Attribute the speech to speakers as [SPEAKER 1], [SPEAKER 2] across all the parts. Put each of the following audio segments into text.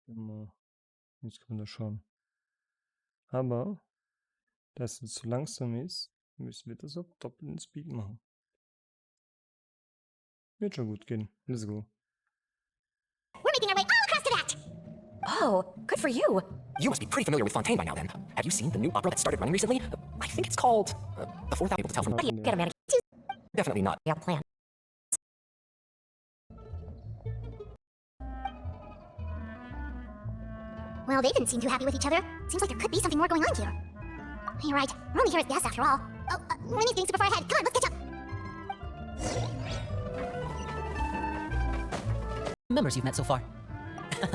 [SPEAKER 1] Immer. Jetzt können wir schauen. Aber, da es jetzt zu langsam ist, müssen wir das auf doppelten Speed machen. Wird schon gut gehen. Let's go.
[SPEAKER 2] We're making our way all across to that!
[SPEAKER 3] Oh, good for you.
[SPEAKER 4] You must be pretty familiar with Fontaine by now, then. Have you seen the new opera that started running recently? I think it's called... before that, able to tell from...
[SPEAKER 3] How do you get a man?
[SPEAKER 4] Definitely not.
[SPEAKER 3] Yeah, plan.
[SPEAKER 2] Well, they didn't seem too happy with each other. Seems like there could be something more going on here. You're right. We're only here as guests after all. Oh, many things before I head. Come on, let's catch up.
[SPEAKER 5] Members you've met so far.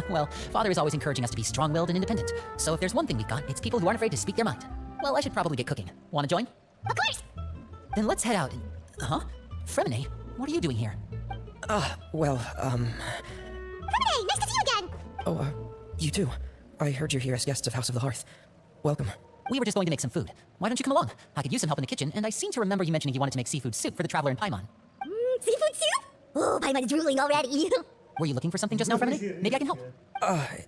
[SPEAKER 5] Well, Father is always encouraging us to be strong-willed and independent. So if there's one thing we've got, it's people who aren't afraid to speak their mind. Well, I should probably get cooking. Want to join?
[SPEAKER 2] Of course!
[SPEAKER 5] Then let's head out and... Huh? Fremine, what are you doing here?
[SPEAKER 2] Fremine, nice to see you again!
[SPEAKER 4] Oh, you too. I heard you're here as guests of House of the Hearth. Welcome.
[SPEAKER 5] We were just going to make some food. Why don't you come along? I could use some help in the kitchen, and I seem to remember you mentioning you wanted to make seafood soup for the traveler in Paimon.
[SPEAKER 2] Seafood soup? Oh, Paimon's drooling already.
[SPEAKER 5] Were you looking for something just now, Fremine? Maybe I can help.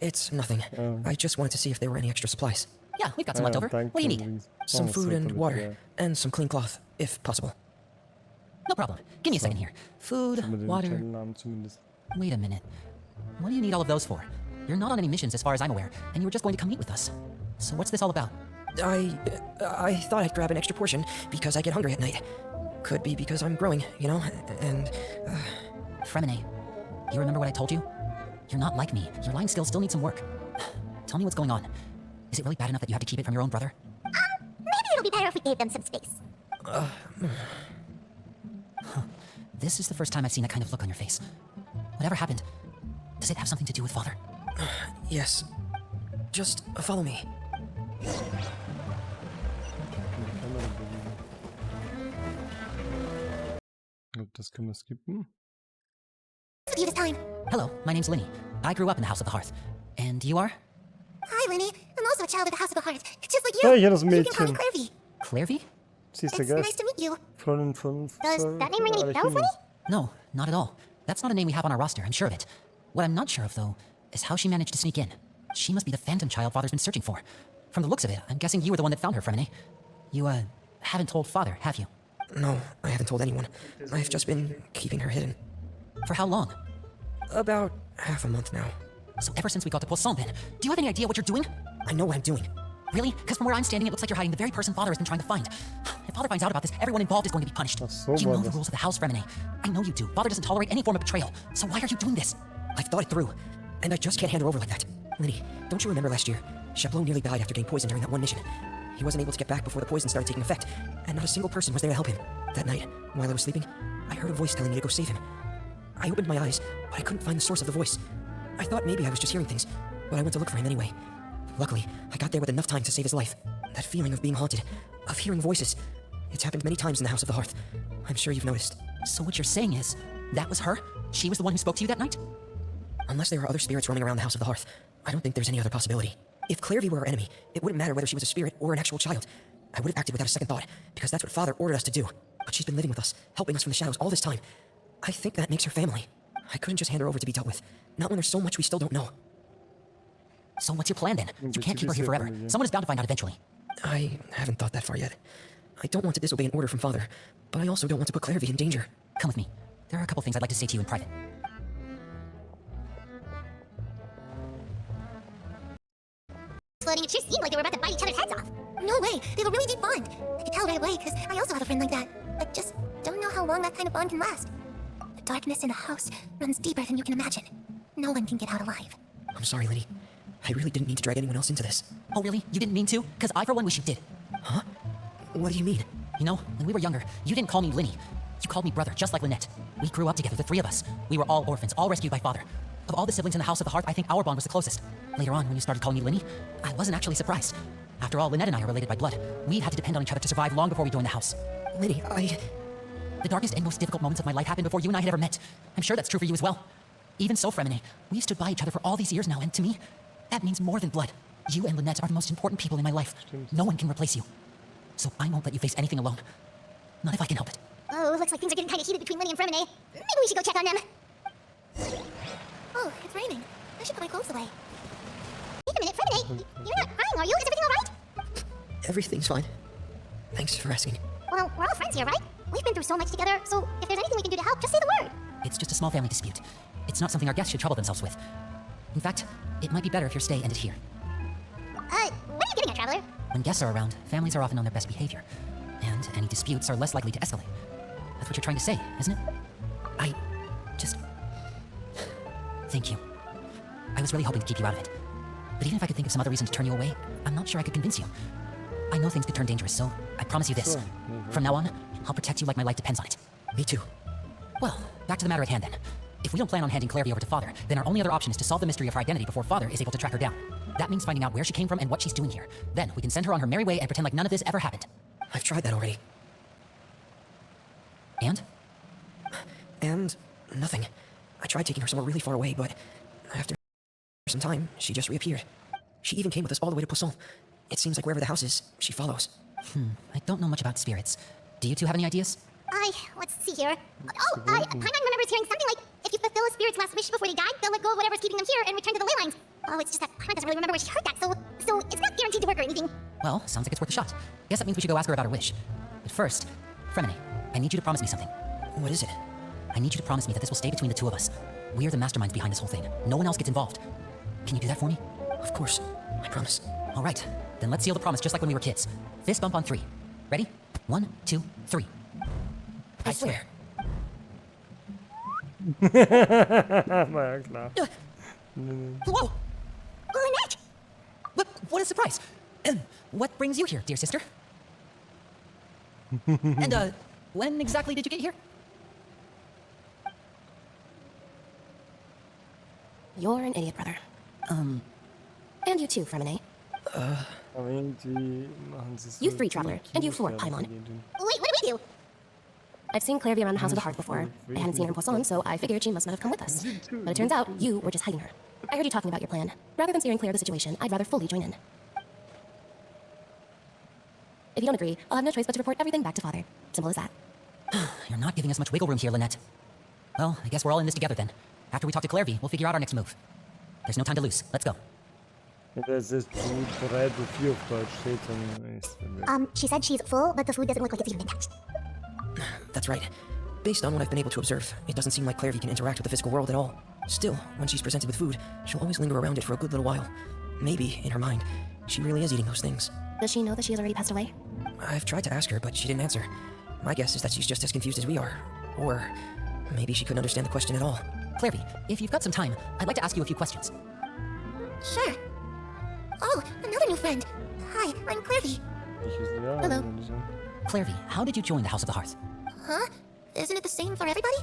[SPEAKER 4] It's nothing. I just wanted to see if there were any extra supplies.
[SPEAKER 5] Yeah, we've got some left over. What do you need?
[SPEAKER 4] Some food and water, and some clean cloth, if possible.
[SPEAKER 5] No problem. Give me a second here. Food, water... Wait a minute. What do you need all of those for? You're not on any missions as far as I'm aware, and you were just going to come meet with us. So what's this all about?
[SPEAKER 4] I thought I'd grab an extra portion because I get hungry at night. Could be because I'm growing, you know, and...
[SPEAKER 5] Fremine, you remember what I told you? You're not like me. Your lying skills still need some work. Tell me what's going on. Is it really bad enough that you have to keep it from your own brother?
[SPEAKER 2] Maybe it'll be better if we gave them some space.
[SPEAKER 5] This is the first time I've seen that kind of look on your face. Whatever happened, does it have something to do with Father?
[SPEAKER 4] Yes. Just follow me.
[SPEAKER 1] Das können wir skippen.
[SPEAKER 2] With you this time.
[SPEAKER 5] Hello, my name's Linny. I grew up in the House of the Hearth. And you are?
[SPEAKER 2] Hi, Linny. I'm also a child of the House of the Hearth. Just like you.
[SPEAKER 1] Hey, hier das
[SPEAKER 2] You can call me
[SPEAKER 1] Mädchen.
[SPEAKER 2] Clairvy.
[SPEAKER 5] Clairvy?
[SPEAKER 1] Sie ist
[SPEAKER 2] It's
[SPEAKER 1] der
[SPEAKER 2] nice
[SPEAKER 1] Geist.
[SPEAKER 2] to meet you.
[SPEAKER 1] Freundin von...
[SPEAKER 2] Does that name ring any bells, Linny?
[SPEAKER 5] No, not at all. That's not a name we have on our roster, I'm sure of it. What I'm not sure of, though, is how she managed to sneak in. She must be the phantom child Father's been searching for. From the looks of it, I'm guessing you were the one that found her, Fremine. You, haven't told Father, have you?
[SPEAKER 4] No, I haven't told anyone. I've just been keeping her hidden.
[SPEAKER 5] For how long?
[SPEAKER 4] About half a month now.
[SPEAKER 5] So ever since we got to Poisson, then, do you have any idea what you're doing?
[SPEAKER 4] I know what I'm doing.
[SPEAKER 5] Really? Because from where I'm standing, it looks like you're hiding the very person Father has been trying to find. If Father finds out about this, everyone involved is going to be punished.
[SPEAKER 1] so
[SPEAKER 5] You know
[SPEAKER 1] war
[SPEAKER 5] the
[SPEAKER 1] das.
[SPEAKER 5] rules of the house, Fremine. I know you do. Father doesn't tolerate any form of betrayal. So why are you doing this?
[SPEAKER 4] I've thought it through, and I just can't hand her over like that. Linny, don't you remember last year? Chaplot nearly died after getting poisoned during that one mission. He wasn't able to get back before the poison started taking effect, and not a single person was there to help him. That night, while I was sleeping, I heard a voice telling me to go save him. I opened my eyes, but I couldn't find the source of the voice. I thought maybe I was just hearing things, but I went to look for him anyway. Luckily, I got there with enough time to save his life. That feeling of being haunted, of hearing voices. It's happened many times in the House of the Hearth. I'm sure you've noticed.
[SPEAKER 5] So what you're saying is, that was her? She was the one who spoke to you that night?
[SPEAKER 4] Unless there are other spirits roaming around the House of the Hearth, I don't think there's any other possibility. If Clairvy were our enemy, it wouldn't matter whether she was a spirit or an actual child. I would have acted without a second thought, because that's what Father ordered us to do. But she's been living with us, helping us from the shadows all this time. I think that makes her family. I couldn't just hand her over to be dealt with. Not when there's so much we still don't know.
[SPEAKER 5] So what's your plan then? You can't keep her here forever. Someone is bound to find out eventually.
[SPEAKER 4] I haven't thought that far yet. I don't want to disobey an order from Father, but I also don't want to put Clairvy in danger.
[SPEAKER 5] Come with me. There are a couple things I'd like to say to you in private.
[SPEAKER 2] Floating, it sure seemed like they were about to bite each other's heads off. No way. They have a really deep bond. I could tell right away, because I also have a friend like that. I just don't know how long that kind of bond can last. The darkness in the house runs deeper than you can imagine. No one can get out alive.
[SPEAKER 4] I'm sorry, Linny. I really didn't mean to drag anyone else into this.
[SPEAKER 5] Oh really? You didn't mean to? Because I for one wish you did.
[SPEAKER 4] Huh? What do you mean?
[SPEAKER 5] You know, when we were younger, you didn't call me Linny. You called me brother, just like Lynette. We grew up together, the three of us. We were all orphans, all rescued by Father. Of all the siblings in the House of the Hearth, I think our bond was the closest. Later on, when you started calling me Linny, I wasn't actually surprised. After all, Lynette and I are related by blood. We had to depend on each other to survive long before we joined the house.
[SPEAKER 4] Linny,
[SPEAKER 5] The darkest and most difficult moments of my life happened before you and I had ever met. I'm sure that's true for you as well. Even so, Fremine, we've stood by each other for all these years now, and to me, that means more than blood. You and Lynette are the most important people in my life. No one can replace you. So I won't let you face anything alone. Not if I can help it.
[SPEAKER 2] Oh, looks like things are getting kind of heated between Linny and Fremine. Maybe we should go check on them. Oh, it's raining. I should put my clothes away. Feminine, you're not crying, are you? Is everything alright?
[SPEAKER 4] Everything's fine. Thanks for asking.
[SPEAKER 2] Well, we're all friends here, right? We've been through so much together, so if there's anything we can do to help, just say the word.
[SPEAKER 5] It's just a small family dispute. It's not something our guests should trouble themselves with. In fact, it might be better if your stay ended here.
[SPEAKER 2] What are you getting at, Traveler?
[SPEAKER 5] When guests are around, families are often on their best behavior. And any disputes are less likely to escalate. That's what you're trying to say, isn't it? I just... Thank you. I was really hoping to keep you out of it. But even if I could think of some other reason to turn you away, I'm not sure I could convince you. I know things could turn dangerous, so I promise you this.
[SPEAKER 1] Sure.
[SPEAKER 5] From now on, I'll protect you like my life depends on it.
[SPEAKER 4] Me too.
[SPEAKER 5] Well, back to the matter at hand then. If we don't plan on handing Clairvy over to Father, then our only other option is to solve the mystery of her identity before Father is able to track her down. That means finding out where she came from and what she's doing here. Then we can send her on her merry way and pretend like none of this ever happened.
[SPEAKER 4] I've tried that already.
[SPEAKER 5] And?
[SPEAKER 4] And nothing. I tried taking her somewhere really far away, but after some time, she just reappeared. She even came with us all the way to Poisson. It seems like wherever the house is, she follows.
[SPEAKER 5] I don't know much about spirits. Do you two have any ideas?
[SPEAKER 2] Let's see here. Paimon remembers hearing something like, if you fulfill a spirit's last wish before they die, they'll let go of whatever's keeping them here and return to the ley lines. Oh, it's just that Paimon doesn't really remember where she heard that, so it's not guaranteed to work or anything.
[SPEAKER 5] Well, sounds like it's worth a shot. Guess that means we should go ask her about her wish. But first, Fremine, I need you to promise me something.
[SPEAKER 4] What is it?
[SPEAKER 5] I need you to promise me that this will stay between the two of us. We're the masterminds behind this whole thing. No one else gets involved. Can you do that for me?
[SPEAKER 4] Of course. I promise.
[SPEAKER 5] All right, then let's seal the promise just like when we were kids. Fist bump on 3. Ready? 1, 2, 3.
[SPEAKER 4] I swear.
[SPEAKER 1] War ja klar.
[SPEAKER 5] Whoa!
[SPEAKER 2] Lynette!
[SPEAKER 5] What a surprise! What brings you here, dear sister? And, when exactly did you get here?
[SPEAKER 3] You're an idiot, brother. And you too, Fremine.
[SPEAKER 1] Aber irgendwie machen sie es
[SPEAKER 3] You
[SPEAKER 1] so
[SPEAKER 3] 3, Traveler, and you 4, Paimon.
[SPEAKER 2] Wait, what do we do?
[SPEAKER 3] I've seen Clairvy around the House of the Hearth before. I hadn't seen her in Poisson, so I figured she must not have come with us. But it turns out you were just hiding her. I heard you talking about your plan. Rather than steering clear of the situation, I'd rather fully join in. If you don't agree, I'll have no choice but to report everything back to Father. Simple as that.
[SPEAKER 5] You're not giving us much wiggle room here, Lynette. Well, I guess we're all in this together then. After we talk to Clairvy, we'll figure out our next move. There's no time to lose. Let's go.
[SPEAKER 1] Wenn das jetzt zu 3 oder 4 auf Deutsch steht, dann ist es
[SPEAKER 2] She said she's full, but the food doesn't look like it's even been touched.
[SPEAKER 4] That's right. Based on what I've been able to observe, it doesn't seem like Clairvy can interact with the physical world at all. Still, when she's presented with food, she'll always linger around it for a good little while. Maybe, in her mind, she really is eating those things.
[SPEAKER 3] Does she know that she has already passed away?
[SPEAKER 4] I've tried to ask her, but she didn't answer. My guess is that she's just as confused as we are. Or maybe she couldn't understand the question at all.
[SPEAKER 5] Clairvy, if you've got some time, I'd like to ask you a few questions.
[SPEAKER 2] Sure. Oh, another new friend. Hi, I'm Clairvy.
[SPEAKER 3] Hello.
[SPEAKER 5] Clairvy, how did you join the House of the Hearth?
[SPEAKER 2] Huh? Isn't it the same for everybody?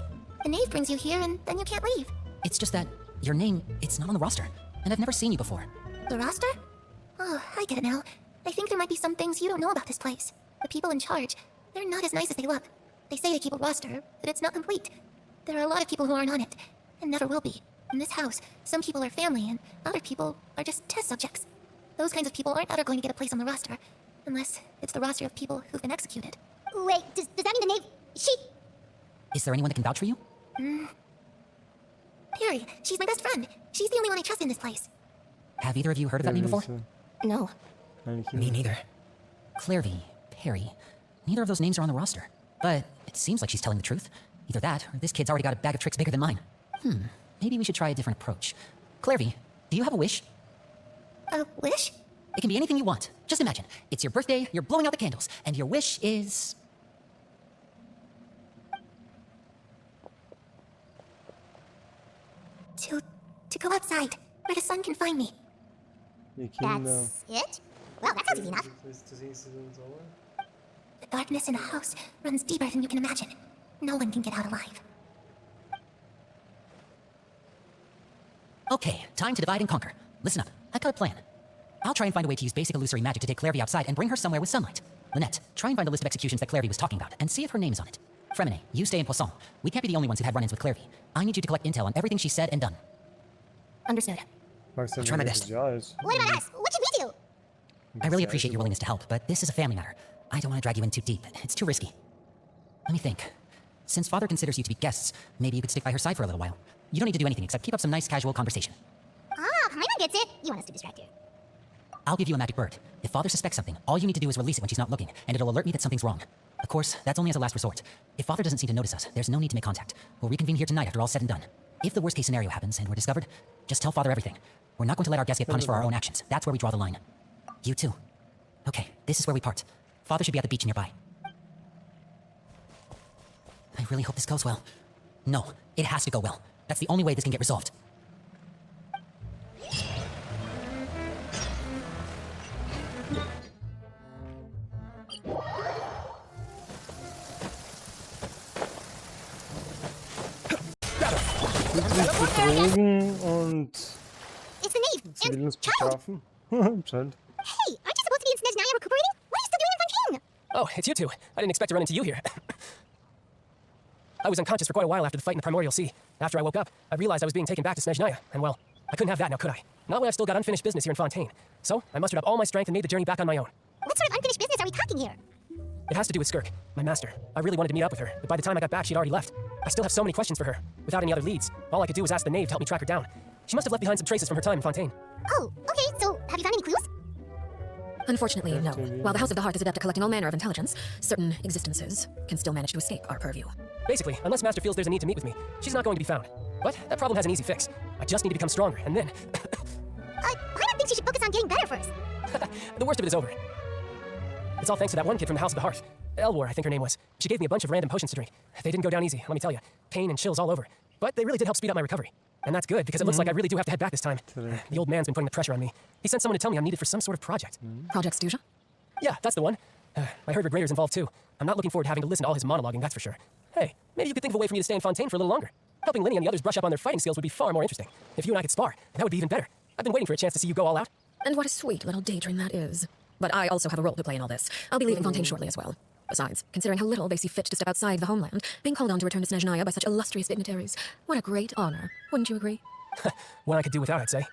[SPEAKER 2] The knave brings you here and then you can't leave.
[SPEAKER 5] It's just that your name, it's not on the roster, and I've never seen you before.
[SPEAKER 2] The roster? Oh, I get it now. I think there might be some things you don't know about this place. The people in charge, they're not as nice as they look. They say they keep a roster, but it's not complete. There are a lot of people who aren't on it, and never will be. In this house, some people are family, and other people are just test subjects. Those kinds of people aren't ever going to get a place on the roster, unless it's the roster of people who've been executed. Wait, does that mean the knave...
[SPEAKER 5] Is there anyone that can vouch for you?
[SPEAKER 2] Perry, she's my best friend. She's the only one I trust in this place.
[SPEAKER 5] Have either of you heard of that name before?
[SPEAKER 3] No.
[SPEAKER 4] Me neither.
[SPEAKER 5] Clairvy, Perry. Neither of those names are on the roster. But it seems like she's telling the truth. Either that, or this kid's already got a bag of tricks bigger than mine. Maybe we should try a different approach. Clairvy, do you have a wish?
[SPEAKER 2] A wish?
[SPEAKER 5] It can be anything you want. Just imagine, it's your birthday, you're blowing out the candles, and your wish is...
[SPEAKER 2] To go outside, where the sun can find me.
[SPEAKER 1] Die Kinder.
[SPEAKER 2] That's it? Well, that sounds easy enough.
[SPEAKER 1] Das nächste sind sauer.
[SPEAKER 2] The darkness in the house runs deeper than you can imagine. No one can get out alive.
[SPEAKER 5] Okay, time to divide and conquer. Listen up, I've got a plan. I'll try and find a way to use basic illusory magic to take Clairvy outside and bring her somewhere with sunlight. Lynette, try and find a list of executions that Clairvy was talking about, and see if her name's on it. Fremine, you stay in Poisson. We can't be the only ones who've had run-ins with Clairvy. I need you to collect intel on everything she said and done.
[SPEAKER 3] Understood.
[SPEAKER 1] Magst du
[SPEAKER 4] try my
[SPEAKER 1] nicht,
[SPEAKER 4] best.
[SPEAKER 1] dass es ja ist?
[SPEAKER 2] What about us? What should we do?
[SPEAKER 5] I really appreciate your willingness to help, but this is a family matter. I don't want to drag you in too deep. It's too risky. Let me think. Since Father considers you to be guests, maybe you could stick by her side for a little while. You don't need to do anything except keep up some nice casual conversation.
[SPEAKER 2] Ah, Paimon gets it. You want us to distract her.
[SPEAKER 5] I'll give you a magic bird. If Father suspects something, all you need to do is release it when she's not looking, and it'll alert me that something's wrong. Of course, that's only as a last resort. If Father doesn't seem to notice us, there's no need to make contact. We'll reconvene here tonight after all's said and done. If the worst case scenario happens and we're discovered, just tell Father everything. We're not going to let our guests get punished for our own actions. That's where we draw the line. You too. Okay, this is where we part. Father should be at the beach nearby. I really hope this goes well. No, it has to go well. That's the only way this can get resolved.
[SPEAKER 1] Betrogen und
[SPEAKER 2] It's the Knave.
[SPEAKER 1] sie will uns
[SPEAKER 2] Child.
[SPEAKER 1] bestrafen. Anscheinend.
[SPEAKER 2] Hey, aren't you supposed to be in Snezhnaya recuperating? What are you still doing in Fontaine?
[SPEAKER 6] Oh, it's you two. I didn't expect to run into you here. I was unconscious for quite a while after the fight in the Primordial Sea. After I woke up, I realized I was being taken back to Snezhnaya, and well, I couldn't have that now, could I? Not when I've still got unfinished business here in Fontaine. So, I mustered up all my strength and made the journey back on my own.
[SPEAKER 2] What sort of unfinished business are we talking here?
[SPEAKER 6] It has to do with Skirk, my master. I really wanted to meet up with her, but by the time I got back, she'd already left. I still have so many questions for her. Without any other leads, all I could do was ask the Knave to help me track her down. She must have left behind some traces from her time in Fontaine.
[SPEAKER 2] Oh, okay, so have you found any clues?
[SPEAKER 3] Unfortunately, no. While the House of the Hearth is adept at collecting all manner of intelligence, certain existences can still manage to escape our purview.
[SPEAKER 6] Basically, unless Master feels there's a need to meet with me, she's not going to be found. But that problem has an easy fix. I just need to become stronger, and then...
[SPEAKER 2] I don't think she should focus on getting better first.
[SPEAKER 6] the worst of it is over. It's all thanks to that one kid from the House of the Hearth. Elwar, I think her name was. She gave me a bunch of random potions to drink. They didn't go down easy, let me tell you. Pain and chills all over. But they really did help speed up my recovery. And that's good, because it looks like I really do have to head back this time. The old man's been putting the pressure on me. He sent someone to tell me I'm needed for some sort of project.
[SPEAKER 3] Project Stuja?
[SPEAKER 6] Yeah, that's the one. I heard Regrader's involved too. I'm not looking forward to having to listen to all his monologuing, that's for sure. Hey, maybe you could think of a way for me to stay in Fontaine for a little longer. Helping Linny and the others brush up on their fighting skills would be far more interesting. If you and I could spar, that would be even better. I've been waiting for a chance to see you go all out.
[SPEAKER 3] And what a sweet little daydream that is. But I also have a role to play in all this. I'll be leaving Fontaine shortly as well. Besides, considering how little they see fit to step outside the homeland, being called on to return to Snezhnaya by such illustrious dignitaries, what a great honor. Wouldn't you agree?
[SPEAKER 6] One I could do without, I'd say.
[SPEAKER 2] Is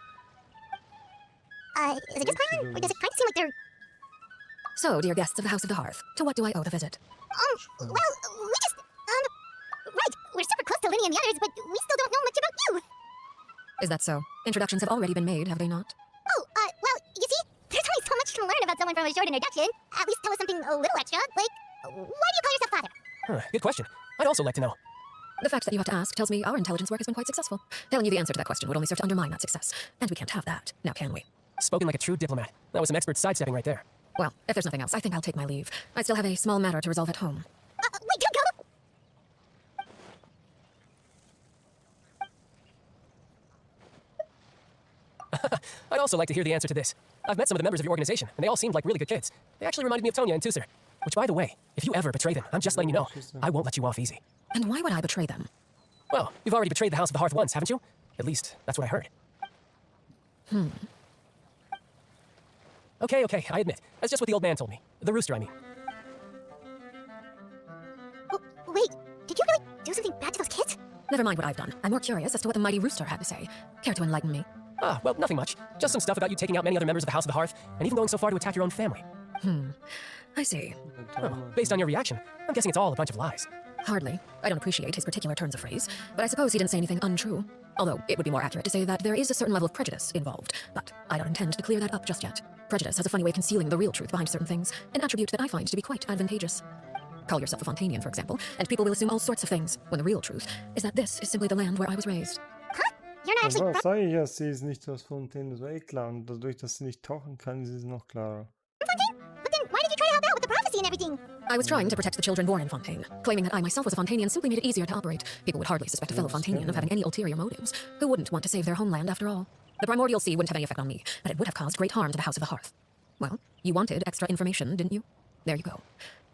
[SPEAKER 2] it just Carlin, or does it kind of seem like they're...
[SPEAKER 3] So, dear guests of the House of the Hearth, to what do I owe the visit?
[SPEAKER 2] Well, we just, right, we're super close to Linny and the others, but we still don't know much about you.
[SPEAKER 3] Is that so? Introductions have already been made, have they not?
[SPEAKER 2] Oh, well, you see, there's only so much to learn about someone from a short introduction. At least tell us something a little extra, like, why do you call yourself Father?
[SPEAKER 6] Huh, good question. I'd also like to know.
[SPEAKER 3] The fact that you have to ask tells me our intelligence work has been quite successful. Telling you the answer to that question would only serve to undermine that success. And we can't have that, now can we?
[SPEAKER 6] Spoken like a true diplomat. That was some expert sidestepping right there.
[SPEAKER 3] Well, if there's nothing else, I think I'll take my leave. I still have a small matter to resolve at home.
[SPEAKER 2] Wait, don't go!
[SPEAKER 6] I'd also like to hear the answer to this. I've met some of the members of your organization, and they all seemed like really good kids. They actually reminded me of Tonya and Tusser. Which, by the way, if you ever betray them, I'm just letting you know, I won't let you off easy.
[SPEAKER 3] And why would I betray them?
[SPEAKER 6] Well, you've already betrayed the House of the Hearth once, haven't you? At least, that's what I heard. Okay, I admit. That's just what the old man told me. The rooster, I mean.
[SPEAKER 2] Oh, wait, did you really do something bad to those kids?
[SPEAKER 3] Never mind what I've done. I'm more curious as to what the mighty rooster had to say. Care to enlighten me?
[SPEAKER 6] Ah, well, nothing much. Just some stuff about you taking out many other members of the House of the Hearth, and even going so far to attack your own family.
[SPEAKER 3] I see.
[SPEAKER 6] Oh, based on your reaction, I'm guessing it's all a bunch of lies.
[SPEAKER 3] Hardly. I don't appreciate his particular turns of phrase, but I suppose he didn't say anything untrue. Although, it would be more accurate to say that there is a certain level of prejudice involved, but I don't intend to clear that up just yet. Prejudice has a funny way of concealing the real truth behind certain things, an attribute that I find to be quite advantageous. Call yourself a Fontanian, for example, and people will assume all sorts of things, when the real truth is that this is simply the land where I was raised.
[SPEAKER 2] Huh? You're not actually
[SPEAKER 1] Aber
[SPEAKER 2] from
[SPEAKER 1] sage ich ja, sie ist nicht aus Fontaine, das war eh klar. Und dadurch, dass sie nicht tauchen kann, ist es noch klarer.
[SPEAKER 2] Fontaine? But then why did you try to help out with the prophecy and everything?
[SPEAKER 3] I was trying to protect the children born in Fontaine. Claiming that I myself was a Fontanian simply made it easier to operate. People would hardly suspect a fellow Fontanian of having any ulterior motives. Who wouldn't want to save their homeland, after all? The Primordial Sea wouldn't have any effect on me, but it would have caused great harm to the House of the Hearth. Well, you wanted extra information, didn't you? There you go.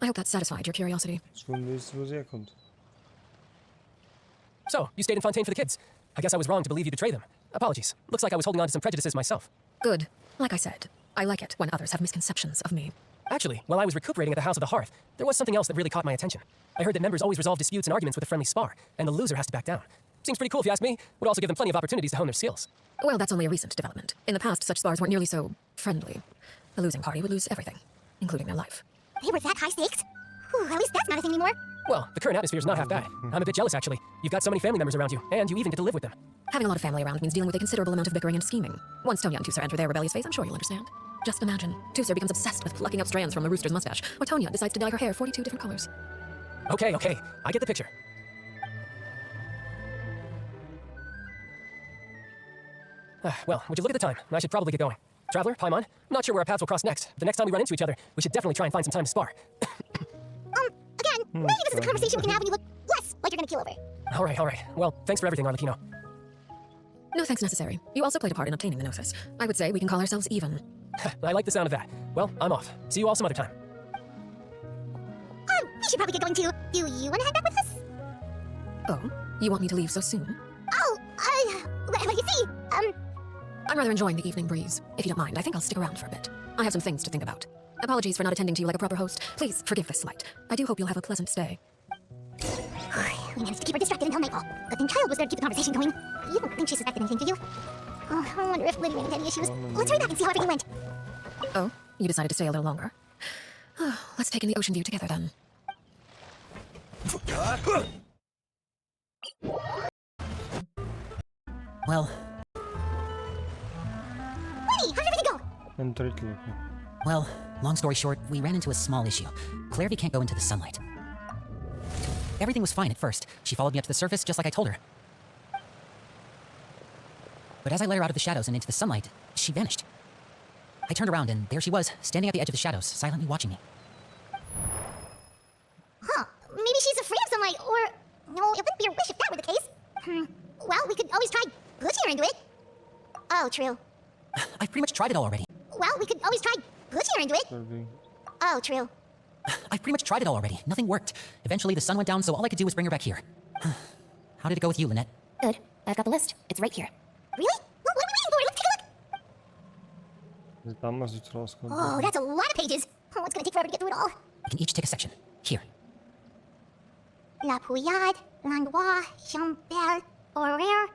[SPEAKER 3] I hope that satisfied your curiosity.
[SPEAKER 1] Schon wisst, wo sie herkommt.
[SPEAKER 6] So, you stayed in Fontaine for the kids. I guess I was wrong to believe you betrayed them. Apologies. Looks like I was holding on to some prejudices myself.
[SPEAKER 3] Good. Like I said, I like it when others have misconceptions of me.
[SPEAKER 6] Actually, while I was recuperating at the House of the Hearth, there was something else that really caught my attention. I heard that members always resolve disputes and arguments with a friendly spar, and the loser has to back down. Seems pretty cool if you ask me. Would also give them plenty of opportunities to hone their skills.
[SPEAKER 3] Well, that's only a recent development. In the past, such spars weren't nearly so friendly. The losing party would lose everything, including their life.
[SPEAKER 2] They were that high stakes? Whew, at least that's not a thing anymore.
[SPEAKER 6] Well, the current atmosphere's not half bad. I'm a bit jealous, actually. You've got so many family members around you, and you even get to live with them.
[SPEAKER 3] Having a lot of family around means dealing with a considerable amount of bickering and scheming. Once Tonya and Tusser enter their rebellious phase, I'm sure you'll understand. Just imagine, Tooser becomes obsessed with plucking up strands from the rooster's mustache, or Tonya decides to dye her hair 42 different colors.
[SPEAKER 6] Okay, I get the picture. Well, would you look at the time? I should probably get going. Traveler, Paimon, not sure where our paths will cross next. The next time we run into each other, we should definitely try and find some time to spar.
[SPEAKER 2] Again, maybe this is a conversation we can have when you look less like you're gonna keel over.
[SPEAKER 6] All right. Well, thanks for everything, Arlecchino.
[SPEAKER 3] No thanks necessary. You also played a part in obtaining the Gnosis. I would say we can call ourselves even.
[SPEAKER 6] I like the sound of that. Well, I'm off. See you all some other time.
[SPEAKER 2] We should probably get going too. Do you wanna head back with us?
[SPEAKER 3] Oh, you want me to leave so soon?
[SPEAKER 2] Oh, well, you see,
[SPEAKER 3] I'm rather enjoying the evening breeze. If you don't mind, I think I'll stick around for a bit. I have some things to think about. Apologies for not attending to you like a proper host. Please forgive this slight. I do hope you'll have a pleasant stay.
[SPEAKER 2] we managed to keep her distracted until nightfall. Good thing Child was there to keep the conversation going. You don't think she suspected anything, do you? Oh, I wonder if Liddy ran into any issues. Let's hurry back and see how everything went.
[SPEAKER 3] Oh, you decided to stay a little longer? Let's take in the ocean view together then.
[SPEAKER 5] Well,
[SPEAKER 2] Liddy, how did everything go?
[SPEAKER 1] En drittelig.
[SPEAKER 5] well, long story short, we ran into a small issue. Clairvy can't go into the sunlight. Everything was fine at first. She followed me up to the surface just like I told her. But as I let her out of the shadows and into the sunlight, she vanished. I turned around and there she was, standing at the edge of the shadows, silently watching me.
[SPEAKER 2] Huh, maybe she's afraid of sunlight, or... No, it wouldn't be a wish if that were the case. Well, we could always try pushing her into it. Oh, true.
[SPEAKER 5] I've pretty much tried it all already.
[SPEAKER 2] Well, we could always try pushing her into it.
[SPEAKER 1] Sorry.
[SPEAKER 2] Oh, true.
[SPEAKER 5] I've pretty much tried it all already. Nothing worked. Eventually, the sun went down, so all I could do was bring her back here. How did it go with you, Lynette?
[SPEAKER 3] Good. I've got the list. It's right here.
[SPEAKER 2] Really? Well, what are we waiting for? Let's take a look.
[SPEAKER 1] Dus dan was het rauskommt.
[SPEAKER 2] Oh, that's a lot of pages. Oh, it's gonna take forever to get through it all.
[SPEAKER 5] We can each take a section. Here.
[SPEAKER 2] La Pouillade, Landois, Chambel, Horaire.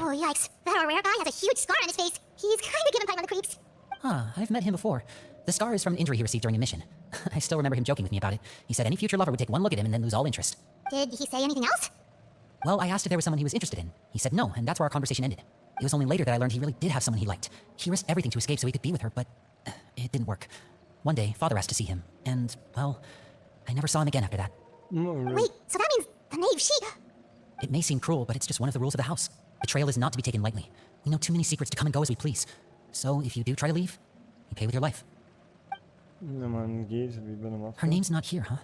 [SPEAKER 2] Oh, yikes. That Horaire guy has a huge scar on his face. He's kind of giving Paimon the creeps.
[SPEAKER 5] Huh, I've met him before. The scar is from an injury he received during a mission. I still remember him joking with me about it. He said any future lover would take one look at him and then lose all interest.
[SPEAKER 2] Did he say anything else?
[SPEAKER 5] Well, I asked if there was someone he was interested in. He said no, and that's where our conversation ended. It was only later that I learned he really did have someone he liked. He risked everything to escape so he could be with her, but it didn't work. One day, Father asked to see him, and, well, I never saw him again after that.
[SPEAKER 1] No, really.
[SPEAKER 2] Wait, so that means the knave, she...
[SPEAKER 5] It may seem cruel, but it's just one of the rules of the house. Betrayal is not to be taken lightly. We know too many secrets to come and go as we please. So, if you do try to leave, you pay with your life.
[SPEAKER 1] Ja, maar een gezel, wie ben hem af.
[SPEAKER 5] Her name's not here, huh?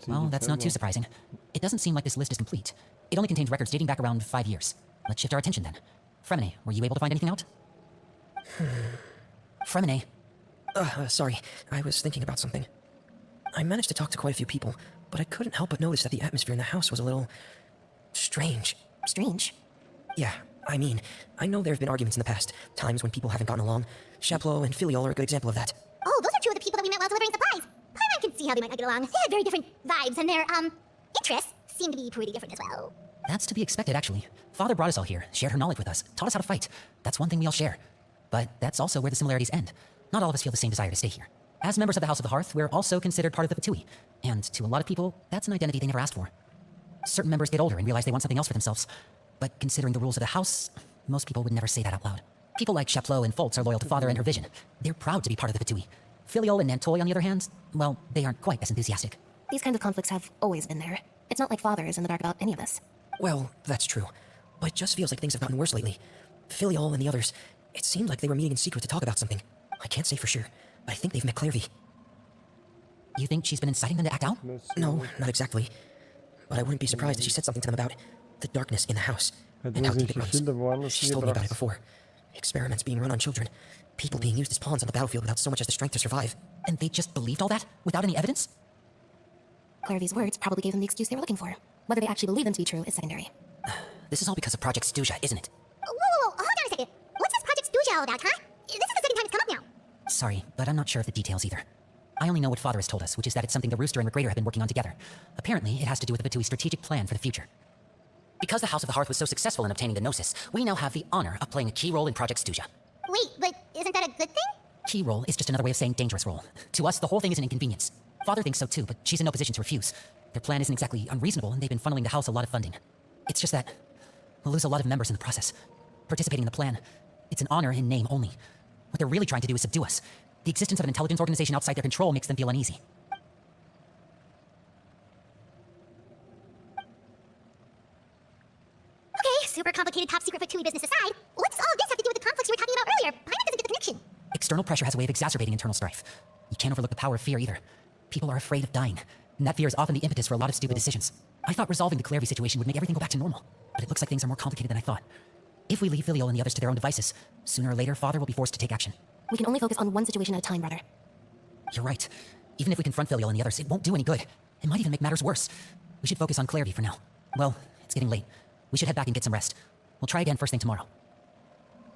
[SPEAKER 5] Well, that's not too surprising. It doesn't seem like this list is complete. It only contains records dating back around 5 years. Let's shift our attention then. Fremine, were you able to find anything out? Fremine.
[SPEAKER 4] Sorry. I was thinking about something. I managed to talk to quite a few people, but I couldn't help but notice that the atmosphere in the house was a little... strange.
[SPEAKER 3] Strange.
[SPEAKER 4] Yeah, I mean, I know there have been arguments in the past, times when people haven't gotten along. Chaplot and Filiol are a good example of that.
[SPEAKER 2] Oh, those are two of the people that we met while delivering supplies. Paimon can see how they might not get along. They had very different vibes, and their, interests seem to be pretty different as well.
[SPEAKER 5] That's to be expected, actually. Father brought us all here, shared her knowledge with us, taught us how to fight. That's one thing we all share. But that's also where the similarities end. Not all of us feel the same desire to stay here. As members of the House of the Hearth, we're also considered part of the Fatui. And to a lot of people, that's an identity they never asked for. Certain members get older and realize they want something else for themselves. But considering the rules of the House, most people would never say that out loud. People like Chaplot and Foltz are loyal to Father and her vision. They're proud to be part of the Fatui. Filiol and Nantoy, on the other hand, well, they aren't quite as enthusiastic.
[SPEAKER 3] These kinds of conflicts have always been there. It's not like Father is in the dark about any of this.
[SPEAKER 4] Well, that's true. But it just feels like things have gotten worse lately. Filiol and the others, it seemed like they were meeting in secret to talk about something. I can't say for sure, but I think they've met Clairvy.
[SPEAKER 5] You think she's been inciting them to act out?
[SPEAKER 4] No, not exactly. But I wouldn't be surprised if she said something to them about the darkness in the house.
[SPEAKER 1] Het
[SPEAKER 4] And how
[SPEAKER 1] was
[SPEAKER 4] deep
[SPEAKER 1] in
[SPEAKER 4] it runs.
[SPEAKER 1] verschillende woorden
[SPEAKER 4] She's told me about it
[SPEAKER 1] gebracht.
[SPEAKER 4] before. Experiments being run on children. People being used as pawns on the battlefield without so much as the strength to survive.
[SPEAKER 5] And they just believed all that? Without any evidence?
[SPEAKER 3] Clairvy's words probably gave them the excuse they were looking for. Whether they actually believe them to be true is secondary.
[SPEAKER 5] This is all because of Project Stuja, isn't it?
[SPEAKER 2] Whoa, hold on a second. What's this Project Stooge all about, huh? This is the second time it's come up now.
[SPEAKER 5] Sorry, but I'm not sure of the details either. I only know what Father has told us, which is that it's something the Rooster and Regrator have been working on together. Apparently, it has to do with the Vatui's strategic plan for the future. Because the House of the Hearth was so successful in obtaining the Gnosis, we now have the honor of playing a key role in Project Stuja.
[SPEAKER 2] Wait, but isn't that a good thing?
[SPEAKER 5] Key role is just another way of saying dangerous role. To us, the whole thing is an inconvenience. Father thinks so too, but she's in no position to refuse. Their plan isn't exactly unreasonable, and they've been funneling the House a lot of funding. It's just that we'll lose a lot of members in the process. Participating in the plan, It's an honor in name only. What they're really trying to do is subdue us. The existence of an intelligence organization outside their control makes them feel uneasy.
[SPEAKER 2] Okay, super complicated top secret Fatui business aside, what's all this have to do with the conflicts you were talking about earlier? Paimon doesn't get the connection.
[SPEAKER 5] External pressure has a way of exacerbating internal strife. You can't overlook the power of fear either. People are afraid of dying, and that fear is often the impetus for a lot of stupid decisions. I thought resolving the Clairvy situation would make everything go back to normal, but it looks like things are more complicated than I thought. If we leave Filiol and the others to their own devices, sooner or later, Father will be forced to take action.
[SPEAKER 3] We can only focus on one situation at a time, brother.
[SPEAKER 5] You're right. Even if we confront Filiol and the others, it won't do any good. It might even make matters worse. We should focus on Clairvy for now. Well, it's getting late. We should head back and get some rest. We'll try again first thing tomorrow.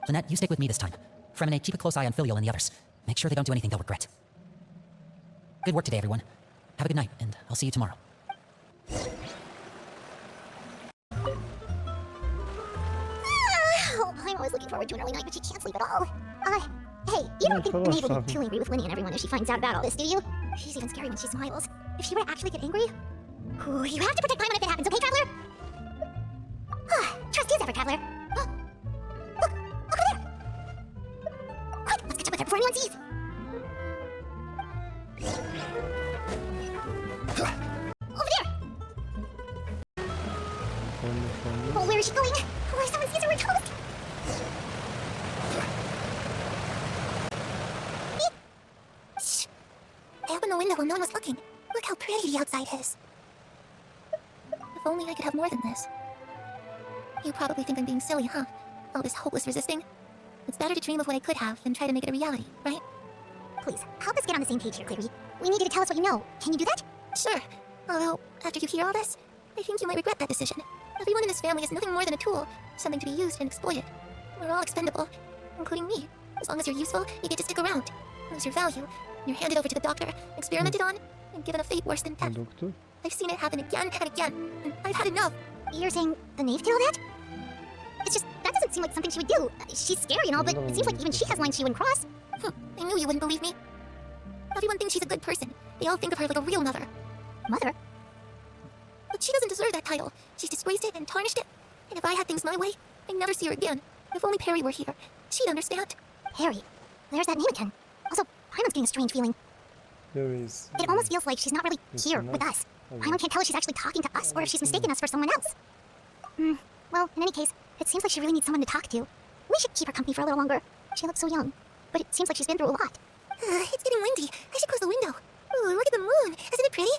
[SPEAKER 5] Lynette, you stick with me this time. Fremine, keep a close eye on Filiol and the others. Make sure they don't do anything they'll regret. Good work today, everyone. Have a good night, and I'll see you tomorrow.
[SPEAKER 2] Oh, I'm always looking forward to an early night, but she can't sleep at all. Hey, you don't think Nate will be too angry with Winnie and everyone if she finds out about all this, do you? She's even scary when she smiles. If she were to actually get angry... Ooh, you have to protect Paimon if it happens, okay, Traveler? Trust is ever, Traveler. Look over there! Quick, let's catch up with her before anyone sees! Over there! Oh, where is she going? Oh, if someone sees her, we're toast! Shh! I opened the window when no one was looking. Look how pretty the outside is. If only I could have more than this. You probably think I'm being silly, huh? All this hopeless resisting? It's better to dream of what I could have than try to make it a reality, right? Please, help us get on the same page here, Clary. We need you to tell us what you know. Can you do that? Sure. Although, after you hear all this, I think you might regret that decision. Everyone in this family is nothing more than a tool, something to be used and exploited. We're all expendable, including me. As long as you're useful, you get to stick around. Lose your value, and you're handed over to the doctor, experimented on, and given a fate worse than death.
[SPEAKER 1] Doctor?
[SPEAKER 2] I've seen it happen again and again, and I've had enough. You're saying the knave did all that? It's just, that doesn't seem like something she would do. She's scary and all, but it seems like even she has lines she wouldn't cross. I knew you wouldn't believe me. Everyone thinks she's a good person. They all think of her like a real mother. Mother? But she doesn't deserve that title. She's disgraced it and tarnished it. And if I had things my way, I'd never see her again. If only Perry were here, she'd understand. Perry? There's that name again. Also, Paimon's getting a strange feeling. It almost feels like she's not really here with us. Paimon can't tell if she's actually talking to us or if she's mistaken us for someone else. Well, in any case, it seems like she really needs someone to talk to. We should keep her company for a little longer. She looks so young, but it seems like she's been through a lot. It's getting windy. I should close the window. Ooh, look at the moon. Isn't it pretty?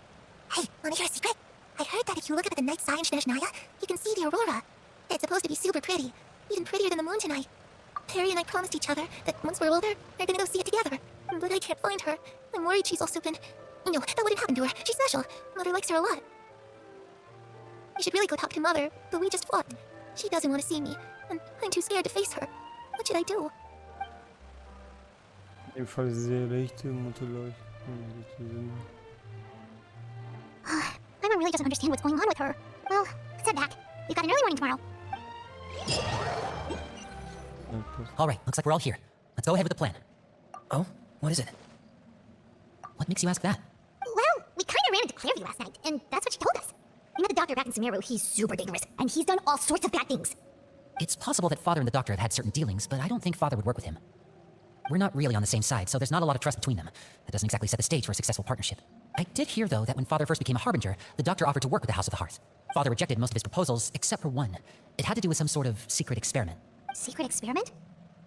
[SPEAKER 2] Hey, wanna hear a secret? I heard that if you look up at the night sky in Shnezhnaya, you can see the aurora. It's supposed to be super pretty. Even prettier than the moon tonight. Perry and I promised each other that once we're older, we're gonna go see it together. But I can't find her. I'm worried she's all stupid. No, that wouldn't happen to her. She's special. Mother likes her a lot. I should really go talk to Mother, but we just fought. She doesn't want to see me, and I'm too scared to face her. What should I do?
[SPEAKER 1] Ebenfalls sehr rechte Mutter
[SPEAKER 2] Paimon really doesn't understand what's going on with her. Well, let's head back. We've got an early morning tomorrow.
[SPEAKER 5] All right, looks like we're all here. Let's go ahead with the plan.
[SPEAKER 4] Oh? What is it?
[SPEAKER 5] What makes you ask that?
[SPEAKER 2] Well, we kind of ran into Clairvy last night, and that's what she told us. We met the doctor back in Sumeru. He's super dangerous, and he's done all sorts of bad things.
[SPEAKER 5] It's possible that Father and the Doctor have had certain dealings, but I don't think Father would work with him. We're not really on the same side, so there's not a lot of trust between them. That doesn't exactly set the stage for a successful partnership. I did hear, though, that when Father first became a Harbinger, the Doctor offered to work with the House of the Hearth. Father rejected most of his proposals, except for one. It had to do with some sort of secret experiment.
[SPEAKER 2] Secret experiment?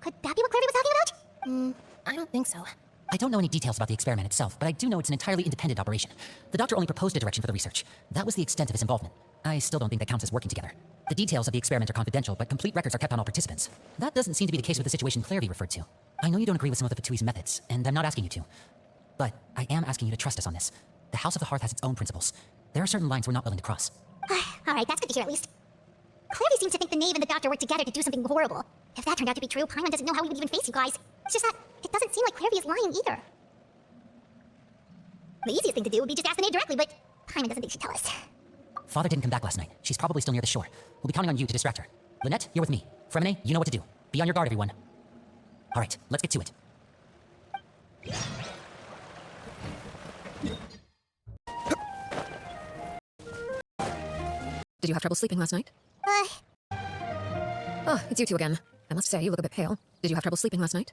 [SPEAKER 2] Could that be what Clairvy was talking about?
[SPEAKER 3] I don't think so.
[SPEAKER 5] I don't know any details about the experiment itself, but I do know it's an entirely independent operation. The Doctor only proposed a direction for the research. That was the extent of his involvement. I still don't think that counts as working together. The details of the experiment are confidential, but complete records are kept on all participants. That doesn't seem to be the case with the situation Clairvy referred to. I know you don't agree with some of the Fatui's methods, and I'm not asking you to. But I am asking you to trust us on this. The House of the Hearth has its own principles. There are certain lines we're not willing to cross.
[SPEAKER 2] Alright, that's good to hear at least. Clairvy seems to think the Knave and the Doctor worked together to do something horrible. If that turned out to be true, Paimon doesn't know how we would even face you guys. It's just that it doesn't seem like Clairvy is lying either. The easiest thing to do would be just ask the Knave directly, but Paimon doesn't think she'd tell us.
[SPEAKER 5] Father didn't come back last night. She's probably still near the shore. We'll be counting on you to distract her. Lynette, you're with me. Fremine, you know what to do. Be on your guard, everyone. All right, let's get to it.
[SPEAKER 3] Did you have trouble sleeping last night? Oh, it's you two again. I must say, you look a bit pale. Did you have trouble sleeping last night?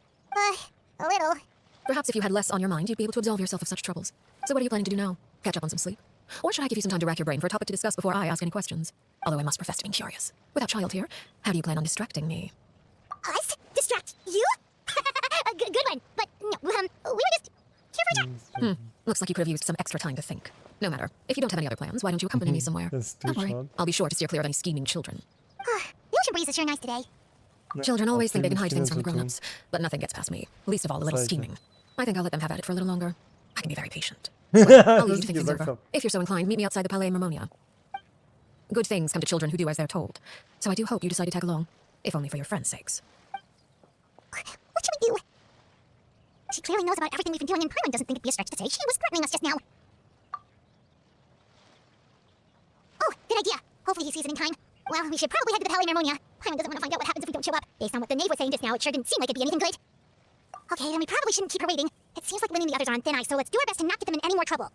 [SPEAKER 2] A little.
[SPEAKER 3] Perhaps if you had less on your mind, you'd be able to absolve yourself of such troubles. So what are you planning to do now? Catch up on some sleep? Or should I give you some time to rack your brain for a topic to discuss before I ask any questions? Although I must profess to being curious. Without child here, how do you plan on distracting me?
[SPEAKER 2] Us? Distract you? Good one. But no, we were just here for a chat.
[SPEAKER 3] Looks like you could have used some extra time to think. No matter. If you don't have any other plans, why don't you accompany me somewhere?
[SPEAKER 1] That's too
[SPEAKER 3] Don't worry.
[SPEAKER 1] short.
[SPEAKER 3] I'll be sure to steer clear of any scheming children.
[SPEAKER 2] The ocean breeze is sure nice today.
[SPEAKER 3] Children always think they can hide things from the
[SPEAKER 1] Tun.
[SPEAKER 3] grown-ups, but nothing gets past me. Least of all, a little
[SPEAKER 1] Seite.
[SPEAKER 3] scheming. I think I'll let them have at it for a little longer. I can be very patient. I'll leave you to think things
[SPEAKER 1] gesagt
[SPEAKER 3] over.
[SPEAKER 1] habe.
[SPEAKER 3] If you're so inclined, meet me outside the Palais Marmonia. Good things come to children who do as they're told. So I do hope you decide to tag along, if only for your friends' sakes.
[SPEAKER 2] What should we do? She clearly knows about everything we've been doing, and Paimon doesn't think it'd be a stretch to say she was threatening us just now. Oh, good idea. Hopefully he sees it in time. Well, we should probably head to the Palais Marmonia. Paimon doesn't want to find out what happens if we don't show up. Based on what the knave was saying just now, it sure didn't seem like it'd be anything good. Okay, then we probably shouldn't keep her waiting. It seems like Lynn and the others are on thin ice, so let's do our best to not get them in any more trouble.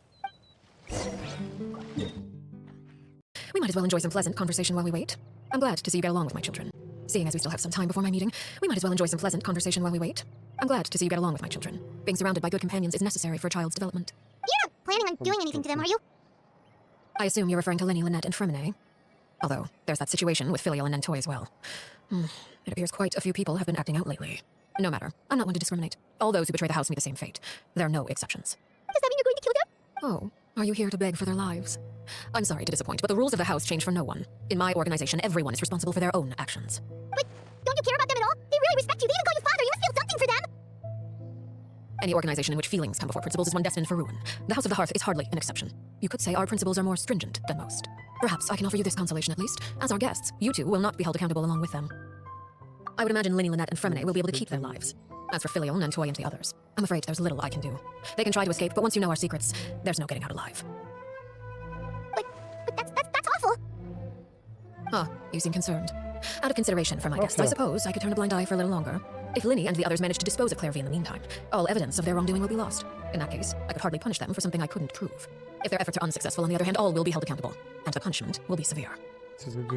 [SPEAKER 3] We might as well enjoy some pleasant conversation while we wait. I'm glad to see you get along with my children. Seeing as we still have some time before my meeting, we might as well enjoy some pleasant conversation while we wait. I'm glad to see you get along with my children. Being surrounded by good companions is necessary for a child's development.
[SPEAKER 2] You're not planning on doing anything to them, are you?
[SPEAKER 3] I assume you're referring to Lenny, Lynette, and Fremine. Although, there's that situation with Filial and Nentoy as well. It appears quite a few people have been acting out lately. No matter. I'm not one to discriminate. All those who betray the house meet the same fate. There are no exceptions.
[SPEAKER 2] Does that mean you're going to kill them?
[SPEAKER 3] Oh, are you here to beg for their lives? I'm sorry to disappoint, but the rules of the house change for no one. In my organization, everyone is responsible for their own actions.
[SPEAKER 2] But don't you care about them at all? They really respect you. They even call you father. You must feel something for them.
[SPEAKER 3] Any organization in which feelings come before principles is one destined for ruin. The House of the Hearth is hardly an exception. You could say our principles are more stringent than most. Perhaps I can offer you this consolation at least. As our guests, you two will not be held accountable along with them. I would imagine Linny, Lynette, and Fremine will be able to keep their lives. As for Filial, Nentoy, and the others, I'm afraid there's little I can do. They can try to escape, but once you know our secrets, there's no getting out alive.
[SPEAKER 2] But that's awful.
[SPEAKER 3] You seem concerned. Out of consideration for my guests, I suppose I could turn a blind eye for a little longer. If Linny and the others manage to dispose of Clairvy in the meantime, all evidence of their wrongdoing will be lost. In that case, I could hardly punish them for something I couldn't prove. If their efforts are unsuccessful, on the other hand, all will be held accountable, and the punishment will be severe.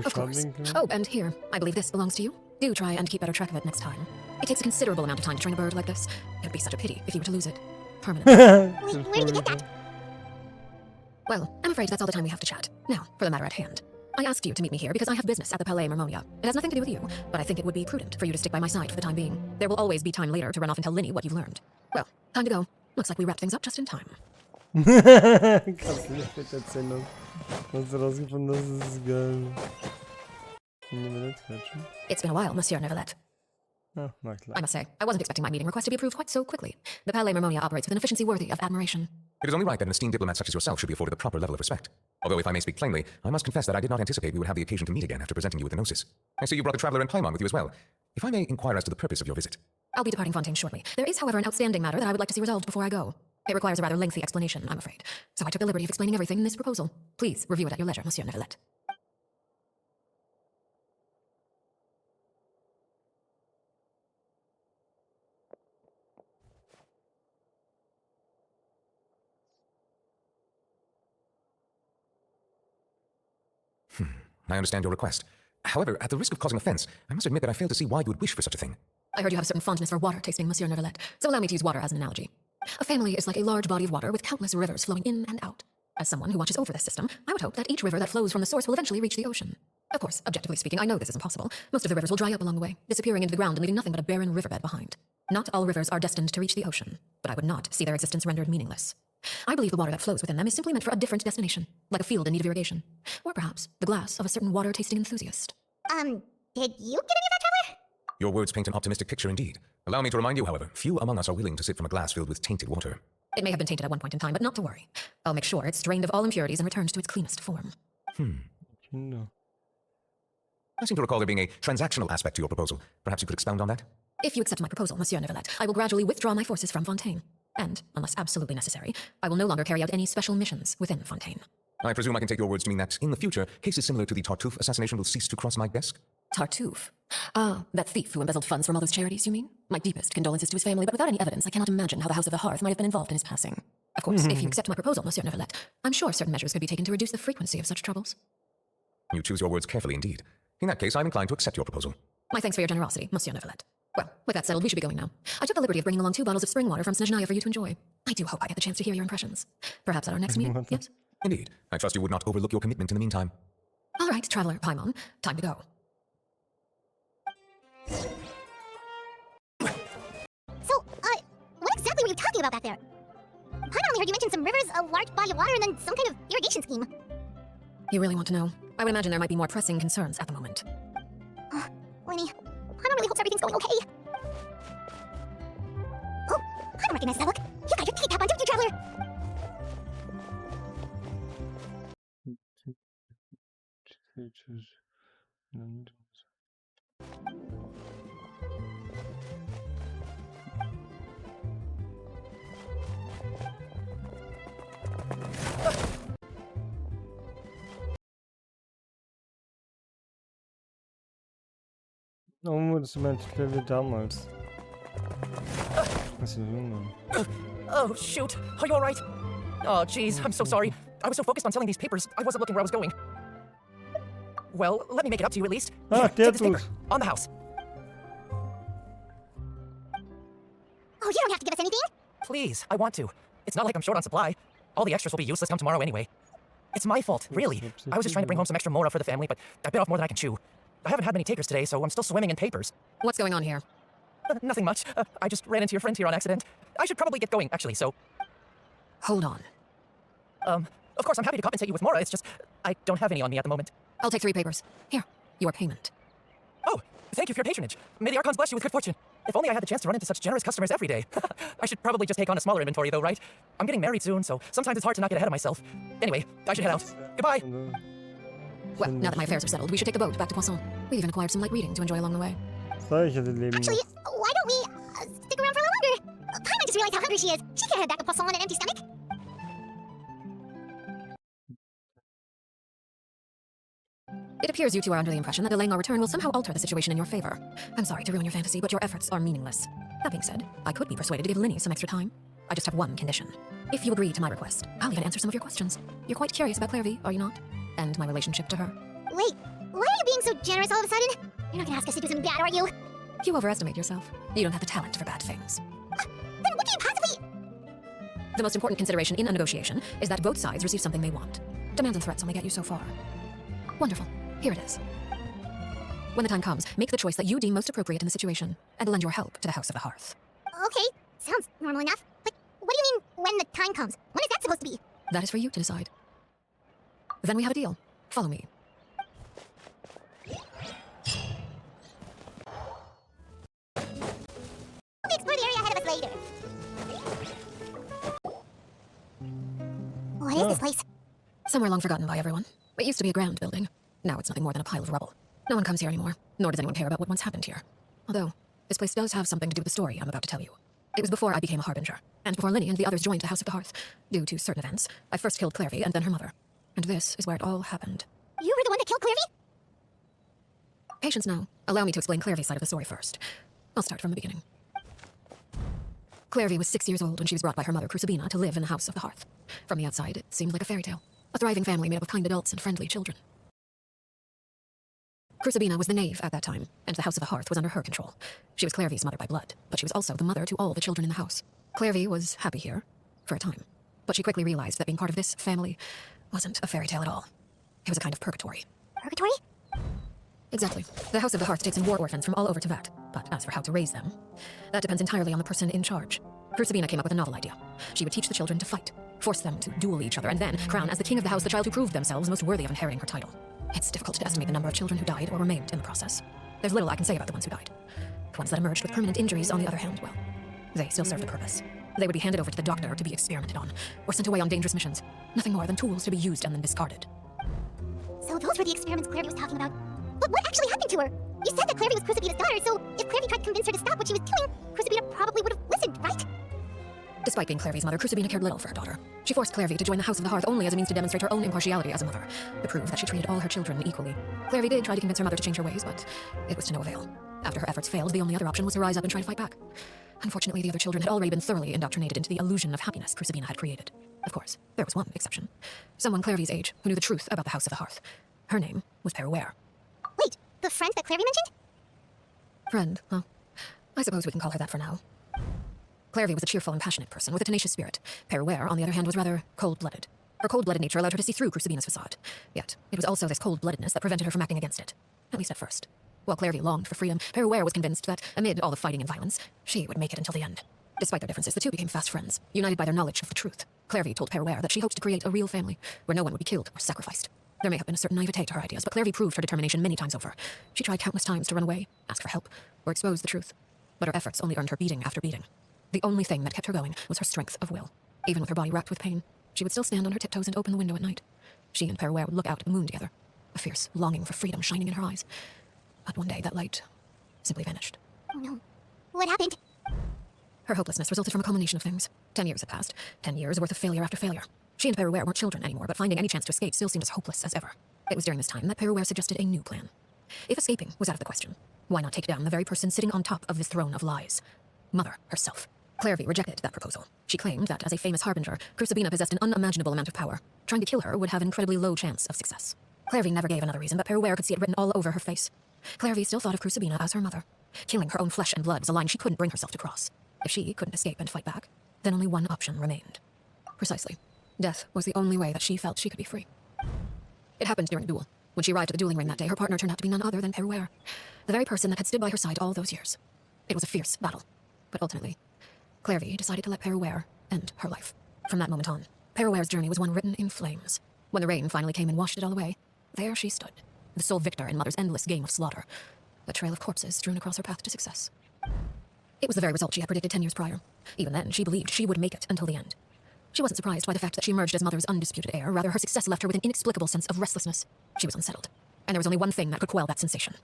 [SPEAKER 3] Of course. Oh, and here, I believe this belongs to you. Do try and keep better track of it next time. It takes a considerable amount of time to train a bird like this. It would be such a pity if you were to lose it. Permanently.
[SPEAKER 2] Where did you get that?
[SPEAKER 3] Well, I'm afraid that's all the time we have to chat. Now, for the matter at hand. I asked you to meet me here because I have business at the Palais Marmonia. It has nothing to do with you, but I think it would be prudent for you to stick by my side for the time being. There will always be time later to run off and tell Linny what you've learned. Well, time to go. Looks like we wrapped things up just in time.
[SPEAKER 1] Kannst du nicht mit erzählen, ne? Hast du rausgefunden, das ist geil.
[SPEAKER 3] It's been a while, Monsieur Neuvillette.
[SPEAKER 1] Ah, na klar.
[SPEAKER 3] I must say, I wasn't expecting my meeting request to be approved quite so quickly. The Palais Marmonia operates with an efficiency worthy of admiration.
[SPEAKER 7] It is only right that an esteemed diplomat such as yourself should be afforded the proper level of respect. Although, if I may speak plainly, I must confess that I did not anticipate we would have the occasion to meet again after presenting you with the gnosis. I see you brought the traveler and Paimon with you as well. If I may inquire as to the purpose of your visit.
[SPEAKER 3] I'll be departing Fontaine shortly. There is, however, an outstanding matter that I would like to see resolved before I go. It requires a rather lengthy explanation, I'm afraid. So I took the liberty of explaining everything in this proposal. Please review it at your leisure, Monsieur Neuvillette.
[SPEAKER 7] I understand your request. However, at the risk of causing offense, I must admit that I fail to see why you would wish for such a thing.
[SPEAKER 3] I heard you have a certain fondness for water tasting, Monsieur Neuvillette, so allow me to use water as an analogy. A family is like a large body of water with countless rivers flowing in and out. As someone who watches over this system, I would hope that each river that flows from the source will eventually reach the ocean. Of course, objectively speaking, I know this is impossible. Most of the rivers will dry up along the way, disappearing into the ground and leaving nothing but a barren riverbed behind. Not all rivers are destined to reach the ocean, but I would not see their existence rendered meaningless. I believe the water that flows within them is simply meant for a different destination, like a field in need of irrigation. Or perhaps the glass of a certain water-tasting enthusiast.
[SPEAKER 2] Did you get any of that, traveler?
[SPEAKER 7] Your words paint an optimistic picture indeed. Allow me to remind you, however, few among us are willing to sip from a glass filled with tainted water.
[SPEAKER 3] It may have been tainted at one point in time, but not to worry. I'll make sure it's drained of all impurities and returned to its cleanest form.
[SPEAKER 1] Kinder.
[SPEAKER 7] I seem to recall there being a transactional aspect to your proposal. Perhaps you could expound on that?
[SPEAKER 3] If you accept my proposal, Monsieur Neuvillette, I will gradually withdraw my forces from Fontaine. And, unless absolutely necessary, I will no longer carry out any special missions within Fontaine.
[SPEAKER 7] I presume I can take your words to mean that, in the future, cases similar to the Tartuffe assassination will cease to cross my desk?
[SPEAKER 3] Tartuffe? Ah, that thief who embezzled funds from all those charities, you mean? My deepest condolences to his family, but without any evidence, I cannot imagine how the House of the Hearth might have been involved in his passing. Of course, if you accept my proposal, Monsieur Neuvillette, I'm sure certain measures could be taken to reduce the frequency of such troubles.
[SPEAKER 7] You choose your words carefully indeed. In that case, I'm inclined to accept your proposal.
[SPEAKER 3] My thanks for your generosity, Monsieur Neuvillette. Well, with that settled, we should be going now. I took the liberty of bringing along 2 bottles of spring water from Snezhnaya for you to enjoy. I do hope I get the chance to hear your impressions. Perhaps at our next meeting, yes?
[SPEAKER 7] Indeed. I trust you would not overlook your commitment in the meantime.
[SPEAKER 3] All right, Traveler Paimon, time to go.
[SPEAKER 2] So, what exactly were you talking about back there? I only heard you mention some rivers, a large body of water, and then some kind of irrigation scheme.
[SPEAKER 3] You really want to know? I would imagine there might be more pressing concerns at the moment.
[SPEAKER 2] Lenny, I don't really hope everything's going okay. Oh, I don't recognize that look. You got your kitty cap on, didn't you, Traveler?
[SPEAKER 1] Oh, das meinte ich wie damals. Als wir jung waren.
[SPEAKER 5] Oh, shoot. Are you alright? Oh, jeez, I'm so sorry. I was so focused on selling these papers, I wasn't looking where I was going. Well, let me make it up to you at least.
[SPEAKER 1] Ah,
[SPEAKER 5] Here,
[SPEAKER 1] der
[SPEAKER 5] take this paper.
[SPEAKER 1] tut's.
[SPEAKER 5] On the house.
[SPEAKER 2] Oh, you don't have to give us anything.
[SPEAKER 5] Please, I want to. It's not like I'm short on supply. All the extras will be useless come tomorrow anyway. It's my fault, really. I was just trying to bring home some extra mora for the family, but I bit off more than I can chew. I haven't had many takers today, so I'm still swimming in papers.
[SPEAKER 3] What's going on here?
[SPEAKER 5] Nothing much. I just ran into your friend here on accident. I should probably get going, actually, so...
[SPEAKER 3] Hold on.
[SPEAKER 5] Of course, I'm happy to compensate you with mora, it's just... I don't have any on me at the moment.
[SPEAKER 3] I'll take 3 papers. Here, your payment.
[SPEAKER 5] Oh, thank you for your patronage. May the Archons bless you with good fortune. If only I had the chance to run into such generous customers every day. I should probably just take on a smaller inventory, though, right? I'm getting married soon, so sometimes it's hard to not get ahead of myself. Anyway, I should head out. Goodbye!
[SPEAKER 3] Well, now that my affairs are settled, we should take the boat back to Poisson. We've even acquired some light reading to enjoy along the way.
[SPEAKER 1] Solche Leben.
[SPEAKER 2] Actually, why don't we stick around for a little longer? Paimon just realized how hungry she is. She can't head back to Poisson on an empty stomach.
[SPEAKER 3] It appears you two are under the impression that delaying our return will somehow alter the situation in your favor. I'm sorry to ruin your fantasy, but your efforts are meaningless. That being said, I could be persuaded to give Linny some extra time. I just have one condition. If you agree to my request, I'll even answer some of your questions. You're quite curious about Clairvy, are you not? And my relationship to her.
[SPEAKER 2] Wait, why are you being so generous all of a sudden? You're not gonna ask us to do something bad, are you?
[SPEAKER 3] You overestimate yourself. You don't have the talent for bad things.
[SPEAKER 2] Then what can you possibly...
[SPEAKER 3] The most important consideration in a negotiation is that both sides receive something they want. Demands and threats only get you so far. Wonderful. Here it is. When the time comes, make the choice that you deem most appropriate in the situation, and lend your help to the House of the Hearth.
[SPEAKER 2] Okay, sounds normal enough. But what do you mean, when the time comes? When is that supposed to be?
[SPEAKER 3] That is for you to decide. Then we have a deal. Follow me.
[SPEAKER 2] We'll explore the area ahead of us later. What is this place?
[SPEAKER 3] Somewhere long forgotten by everyone. It used to be a grand building. Now it's nothing more than a pile of rubble. No one comes here anymore, nor does anyone care about what once happened here. Although, this place does have something to do with the story I'm about to tell you. It was before I became a Harbinger, and before Linny and the others joined the House of the Hearth. Due to certain events, I first killed Clairvy and then her mother. And this is where it all happened.
[SPEAKER 2] You were the one that killed Clairvy?
[SPEAKER 3] Patience now. Allow me to explain Clairvy's side of the story first. I'll start from the beginning. Clairvy was 6 years old when she was brought by her mother, Crucibina, to live in the House of the Hearth. From the outside, it seemed like a fairy tale. A thriving family made up of kind adults and friendly children. Crucibina was the knave at that time, and the House of the Hearth was under her control. She was Clairvy's mother by blood, but she was also the mother to all the children in the house. Clairvy was happy here, for a time, but she quickly realized that being part of this family wasn't a fairy tale at all. It was a kind of purgatory.
[SPEAKER 2] Purgatory?
[SPEAKER 3] Exactly. The House of the Hearth takes in war orphans from all over Teyvat, but as for how to raise them, that depends entirely on the person in charge. Crucibina came up with a novel idea. She would teach the children to fight, force them to duel each other, and then crown as the king of the house the child who proved themselves most worthy of inheriting her title. It's difficult to estimate the number of children who died or remained in the process. There's little I can say about the ones who died. The ones that emerged with permanent injuries, on the other hand, well, they still serve the purpose. They would be handed over to the doctor to be experimented on, or sent away on dangerous missions. Nothing more than tools to be used and then discarded.
[SPEAKER 2] So those were the experiments Clairvy was talking about. But what actually happened to her? You said that Clairvy was Crucibina's daughter, so if Clairvy tried to convince her to stop what she was doing, Crucibina probably would have listened, right?
[SPEAKER 3] Despite being Clairvy's mother, Crucibina cared little for her daughter. She forced Clairvy to join the House of the Hearth only as a means to demonstrate her own impartiality as a mother, to prove that she treated all her children equally. Clairvy did try to convince her mother to change her ways, but it was to no avail. After her efforts failed, the only other option was to rise up and try to fight back. Unfortunately, the other children had already been thoroughly indoctrinated into the illusion of happiness Crucibina had created. Of course, there was one exception. Someone Clairvy's age who knew the truth about the House of the Hearth. Her name was Peruere.
[SPEAKER 2] Wait, the friend that Clairvy mentioned?
[SPEAKER 3] Friend, huh? I suppose we can call her that for now. Clairvy was a cheerful and passionate person with a tenacious spirit. Peruere, on the other hand, was rather cold-blooded. Her cold-blooded nature allowed her to see through Crucibina's facade. Yet, it was also this cold-bloodedness that prevented her from acting against it. At least at first. While Clairvy longed for freedom, Peruere was convinced that, amid all the fighting and violence, she would make it until the end. Despite their differences, the two became fast friends, united by their knowledge of the truth. Clairvy told Peruere that she hoped to create a real family, where no one would be killed or sacrificed. There may have been a certain naivete to her ideas, but Clairvy proved her determination many times over. She tried countless times to run away, ask for help, or expose the truth. But her efforts only earned her beating after beating. The only thing that kept her going was her strength of will. Even with her body racked with pain, she would still stand on her tiptoes and open the window at night. She and Peruere would look out at the moon together, a fierce longing for freedom shining in her eyes. But one day, that light simply vanished.
[SPEAKER 2] Oh no. What happened?
[SPEAKER 3] Her hopelessness resulted from a culmination of things. 10 years had passed. 10 years worth of failure after failure. She and Peruere weren't children anymore, but finding any chance to escape still seemed as hopeless as ever. It was during this time that Peruere suggested a new plan. If escaping was out of the question, why not take down the very person sitting on top of this throne of lies? Mother herself. Clairvy rejected that proposal. She claimed that, as a famous harbinger, Crucibina possessed an unimaginable amount of power. Trying to kill her would have an incredibly low chance of success. Clairvy never gave another reason, but Peruere could see it written all over her face. Clairvy still thought of Crucibina as her mother. Killing her own flesh and blood was a line she couldn't bring herself to cross. If she couldn't escape and fight back, then only one option remained. Precisely. Death was the only way that she felt she could be free. It happened during a duel. When she arrived at the dueling ring that day, her partner turned out to be none other than Peruere, the very person that had stood by her side all those years. It was a fierce battle, but ultimately, Clairvy decided to let Peruere end her life. From that moment on, Peruere's journey was one written in flames. When the rain finally came and washed it all away, there she stood, the sole victor in Mother's endless game of slaughter, a trail of corpses strewn across her path to success. It was the very result she had predicted 10 years prior. Even then, she believed she would make it until the end. She wasn't surprised by the fact that she emerged as Mother's undisputed heir. Rather, her success left her with an inexplicable sense of restlessness. She was unsettled, and there was only one thing that could quell that sensation.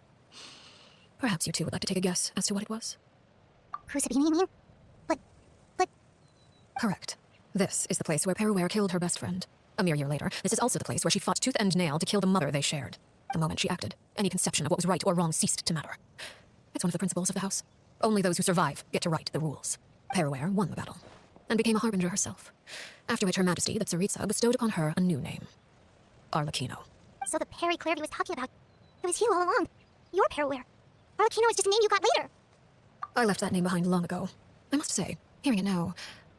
[SPEAKER 3] Perhaps you two would like to take a guess as to what it was?
[SPEAKER 2] Crucibina, you mean? But...
[SPEAKER 3] Correct. This is the place where Peruere killed her best friend. A mere year later, this is also the place where she fought tooth and nail to kill the mother they shared. The moment she acted, any conception of what was right or wrong ceased to matter. It's one of the principles of the house. Only those who survive get to write the rules. Peruere won the battle, and became a harbinger herself. After which Her Majesty, the Tsaritsa, bestowed upon her a new name. Arlecchino.
[SPEAKER 2] So the Perry Clairvy was talking about, it was you all along. You're Peruere. Arlecchino is just a name you got later.
[SPEAKER 3] I left that name behind long ago. I must say, hearing it now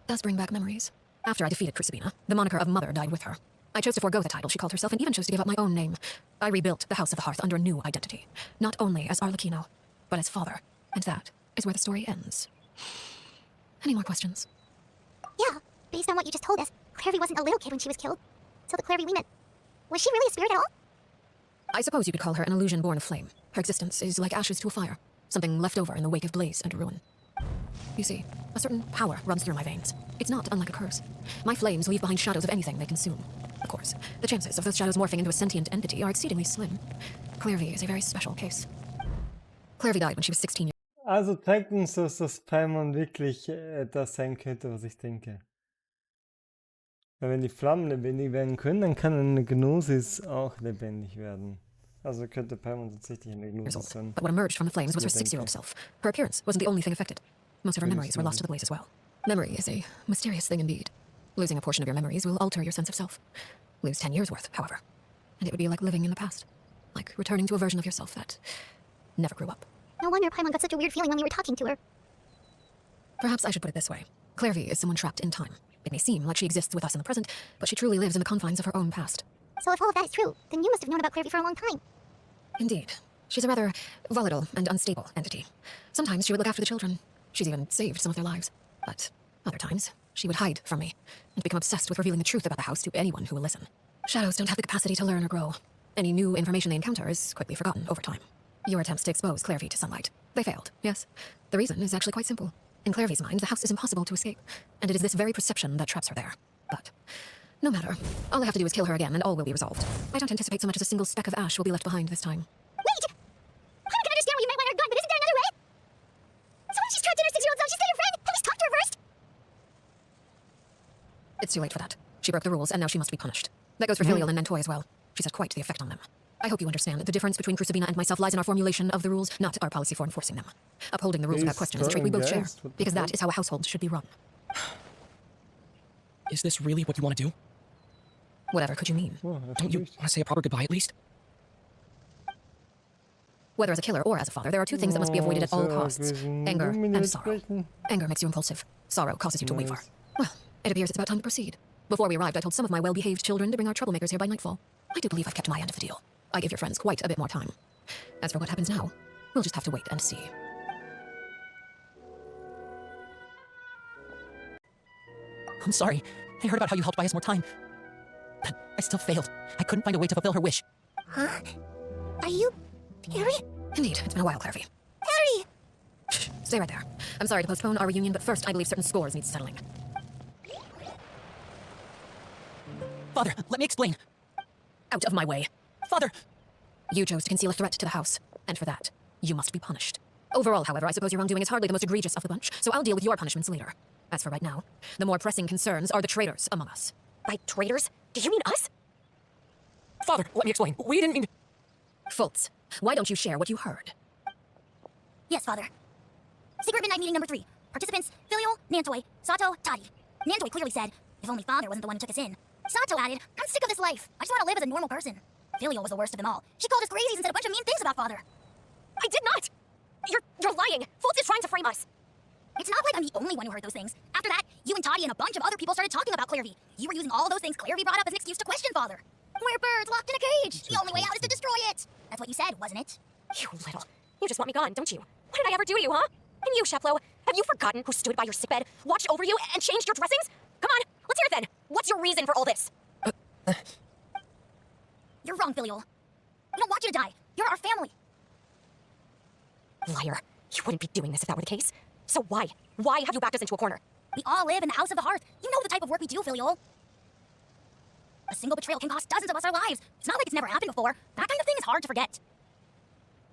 [SPEAKER 3] does bring back memories. After I defeated Crucibina, the moniker of Mother died with her. I chose to forego the title she called herself and even chose to give up my own name. I rebuilt the House of the Hearth under a new identity. Not only as Arlecchino, but as father. And that is where the story ends. Any more questions?
[SPEAKER 2] Yeah, based on what you just told us, Clairvy wasn't a little kid when she was killed. So the Clairvy we met, was she really a spirit at all?
[SPEAKER 3] I suppose you could call her an illusion born of flame. Her existence is like ashes to a fire, something left over in the wake of blaze and ruin. You see, a certain power runs through my veins. It's not unlike a curse. My flames leave behind shadows of anything they consume. Of course, the chances of those shadows morphing into a sentient entity are exceedingly slim. Clairvy is a very special case. Clairvy died when she was 16 years
[SPEAKER 1] Also zeigt uns, dass das Paimon wirklich das sein könnte, was ich denke. Weil wenn die Flammen lebendig werden können, dann kann eine Gnosis auch lebendig werden. Also könnte Paimon tatsächlich eine Gnosis
[SPEAKER 3] old.
[SPEAKER 1] sein.
[SPEAKER 3] But what emerged from the flames was her
[SPEAKER 1] Was wir
[SPEAKER 3] 6-year-old
[SPEAKER 1] denken.
[SPEAKER 3] self. Her appearance wasn't the only thing affected. Most of her
[SPEAKER 1] Wenigstens
[SPEAKER 3] memories were lost to the blaze as well. Memory is a mysterious thing indeed. Losing a portion of your memories will alter your sense of self. Lose 10 years worth, however, and it would be like living in the past. Like returning to a version of yourself that never grew up.
[SPEAKER 2] No wonder Paimon got such a weird feeling when we were talking to her.
[SPEAKER 3] Perhaps I should put it this way. Clairvy is someone trapped in time. It may seem like she exists with us in the present, but she truly lives in the confines of her own past.
[SPEAKER 2] So if all of that is true, then you must have known about Clairvy for a long time.
[SPEAKER 3] Indeed. She's a rather volatile and unstable entity. Sometimes she would look after the children. She's even saved some of their lives. But other times, she would hide from me and become obsessed with revealing the truth about the house to anyone who will listen. Shadows don't have the capacity to learn or grow. Any new information they encounter is quickly forgotten over time. Your attempts to expose Clairvy to sunlight. They failed, yes. The reason is actually quite simple. In Clairvy's mind, the house is impossible to escape, and it is this very perception that traps her there. But no matter. All I have to do is kill her again, and all will be resolved. I don't anticipate so much as a single speck of ash will be left behind this time.
[SPEAKER 2] Wait! I can understand why you might want her gone, but isn't there another way? Someone she's trapped in her 6-year-old self. She's still your friend. At least talk to her first.
[SPEAKER 3] It's too late for that. She broke the rules, and now she must be punished. That goes for Filial and Mentoy as well. She's had quite the effect on them. I hope you understand that the difference between Crucibina and myself lies in our formulation of the rules, not our policy for enforcing them. Upholding the rules without question is a trait we both share, because that is how a household should be run.
[SPEAKER 5] Is this really what you want to do?
[SPEAKER 3] Whatever could you mean?
[SPEAKER 1] Oh,
[SPEAKER 5] Don't you want to say a proper goodbye at least?
[SPEAKER 3] Whether as a killer or as a father, there are two things that must be avoided at all costs. Anger and sorrow. Anger makes you impulsive. Sorrow causes you to waver. Well, it appears it's about time to proceed. Before we arrived, I told some of my well-behaved children to bring our troublemakers here by nightfall. I do believe I've kept my end of the deal. I give your friends quite a bit more time. As for what happens now, we'll just have to wait and see.
[SPEAKER 5] I'm sorry. I heard about how you helped buy us more time. But I still failed. I couldn't find a way to fulfill her wish.
[SPEAKER 2] Huh? Are you Perry?
[SPEAKER 3] Indeed, it's been a while, Clairvy.
[SPEAKER 2] Perry!
[SPEAKER 3] Shh, stay right there. I'm sorry to postpone our reunion, but first I believe certain scores need settling.
[SPEAKER 5] Father, let me explain.
[SPEAKER 3] Out of my way.
[SPEAKER 5] Father!
[SPEAKER 3] You chose to conceal a threat to the house, and for that, you must be punished. Overall, however, I suppose your wrongdoing is hardly the most egregious of the bunch, so I'll deal with your punishments later. As for right now, the more pressing concerns are the traitors among us.
[SPEAKER 2] By traitors? Do you mean us?
[SPEAKER 5] Father, let me explain. We didn't mean...
[SPEAKER 3] Fultz, why don't you share what you heard?
[SPEAKER 2] Yes, Father. Secret midnight meeting number 3. Participants, Filial, Nantoy, Sato, Toddy. Nantoy clearly said, if only Father wasn't the one who took us in. Sato added, I'm sick of this life. I just want to live as a normal person. Filial was the worst of them all. She called us crazies and said a bunch of mean things about Father.
[SPEAKER 8] I did not! You're lying! Fultz is trying to frame us!
[SPEAKER 2] It's not like I'm the only one who heard those things. After that, you and Toddy and a bunch of other people started talking about Clairvy. You were using all those things Clairvy brought up as an excuse to question Father. We're birds locked in a cage. The only way out is to destroy it. That's what you said, wasn't it?
[SPEAKER 8] You little. You just want me gone, don't you? What did I ever do to you, huh? And you, Sheplo, have you forgotten who stood by your sickbed, watched over you, and changed your dressings? Come on, let's hear it then. What's your reason for all this?
[SPEAKER 2] You're wrong, Filial. We don't want you to die. You're our family.
[SPEAKER 8] Liar. You wouldn't be doing this if that were the case. So why? Why have you backed us into a corner?
[SPEAKER 2] We all live in the House of the Hearth. You know the type of work we do, Filial. A single betrayal can cost dozens of us our lives. It's not like it's never happened before. That kind of thing is hard to forget.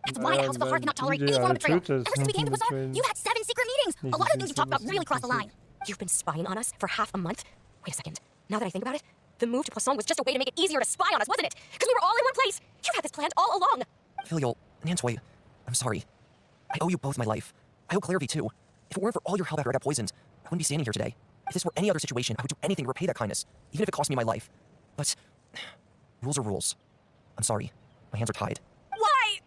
[SPEAKER 2] That's why the House of the Hearth cannot tolerate any form of betrayal. Ever since we came to Poisson, you had 7 secret meetings. A lot of the things you talked about really crossed the line.
[SPEAKER 8] You've been spying on us for half a month? Wait a second. Now that I think about it, the move to Poisson was just a way to make it easier to spy on us, wasn't it? Because we were all in one place. You had this planned all along.
[SPEAKER 4] Filial, Nantoy, I'm sorry. I owe you both my life. I owe Clairvy too. If it weren't for all your help after I got poisoned, I wouldn't be standing here today. If this were any other situation, I would do anything to repay that kindness, even if it cost me my life. But rules are rules. I'm sorry. My hands are tied.
[SPEAKER 8] Why?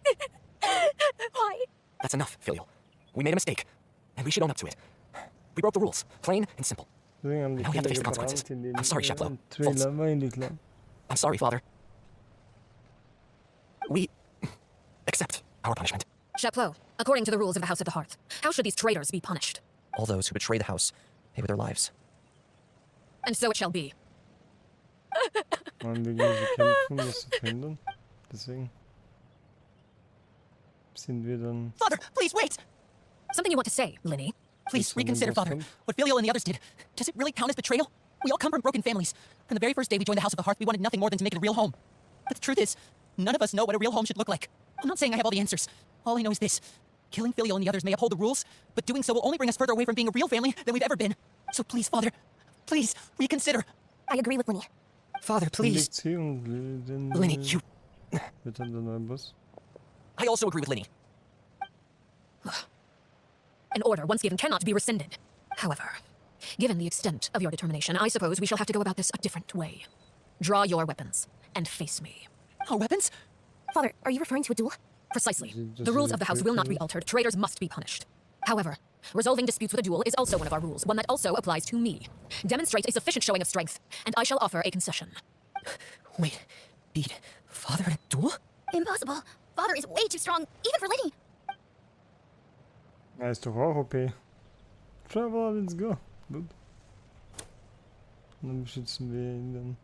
[SPEAKER 8] Why?
[SPEAKER 4] That's enough, Filial. We made a mistake, and we should own up to it. We broke the rules, plain and simple. Now we have to face the consequences. I'm sorry, Sheplo. Fultz. I'm sorry, Father. We accept our punishment.
[SPEAKER 3] Chapleau, according to the rules of the House of the Hearth, how should these traitors be punished?
[SPEAKER 4] All those who betray the house pay with their lives.
[SPEAKER 3] And so it shall be.
[SPEAKER 1] Wollen wir gegen sie kämpfen, das zu verhindern? Deswegen sind wir dann...
[SPEAKER 5] Father, please wait!
[SPEAKER 3] Something you want to say, Linny?
[SPEAKER 5] Please reconsider, Father. What Filial and the others did. Does it really count as betrayal? We all come from broken families. From the very first day we joined the House of the Hearth, we wanted nothing more than to make it a real home. But the truth is, none of us know what a real home should look like. I'm not saying I have all the answers. All I know is this. Killing Filial and the others may uphold the rules, but doing so will only bring us further away from being a real family than we've ever been. So please, Father, please, reconsider.
[SPEAKER 8] I agree with Linny.
[SPEAKER 4] Father, please.
[SPEAKER 5] Linny, you...
[SPEAKER 1] Wird dann der neue Boss?
[SPEAKER 5] I also agree with Linny.
[SPEAKER 3] An order once given cannot be rescinded. However, given the extent of your determination, I suppose we shall have to go about this a different way. Draw your weapons and face me.
[SPEAKER 5] Our weapons?
[SPEAKER 8] Father, are you referring to a duel?
[SPEAKER 3] Precisely. The rules of the House will not be altered. Traitors must be punished. However, resolving disputes with a duel is also one of our rules, one that also applies to me. Demonstrate a sufficient showing of strength, and I shall offer a concession.
[SPEAKER 5] Wait, beat Father in a duel?
[SPEAKER 2] Impossible. Father is way too strong, even for Linny.
[SPEAKER 1] Er ist doch auch OP. Traveler, let's go. Gut. Und dann beschützen wir ihn dann.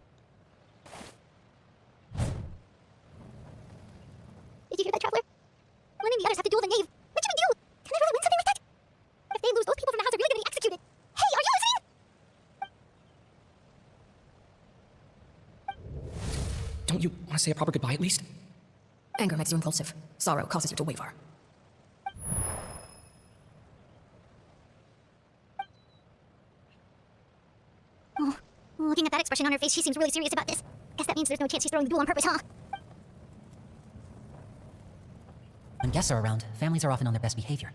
[SPEAKER 2] Did you hear that, Traveler? Linny and the others have to duel the knave. What should we do? Can they really win something like that? If they lose, those people from the house are really going to be executed. Hey, are you listening?
[SPEAKER 4] Don't you want to say a proper goodbye at least?
[SPEAKER 3] Anger makes you impulsive. Sorrow causes you to waver.
[SPEAKER 2] Oh, looking at that expression on her face, she seems really serious about this. Guess that means there's no chance she's throwing the duel on purpose, huh?
[SPEAKER 5] When guests are around, families are often on their best behavior,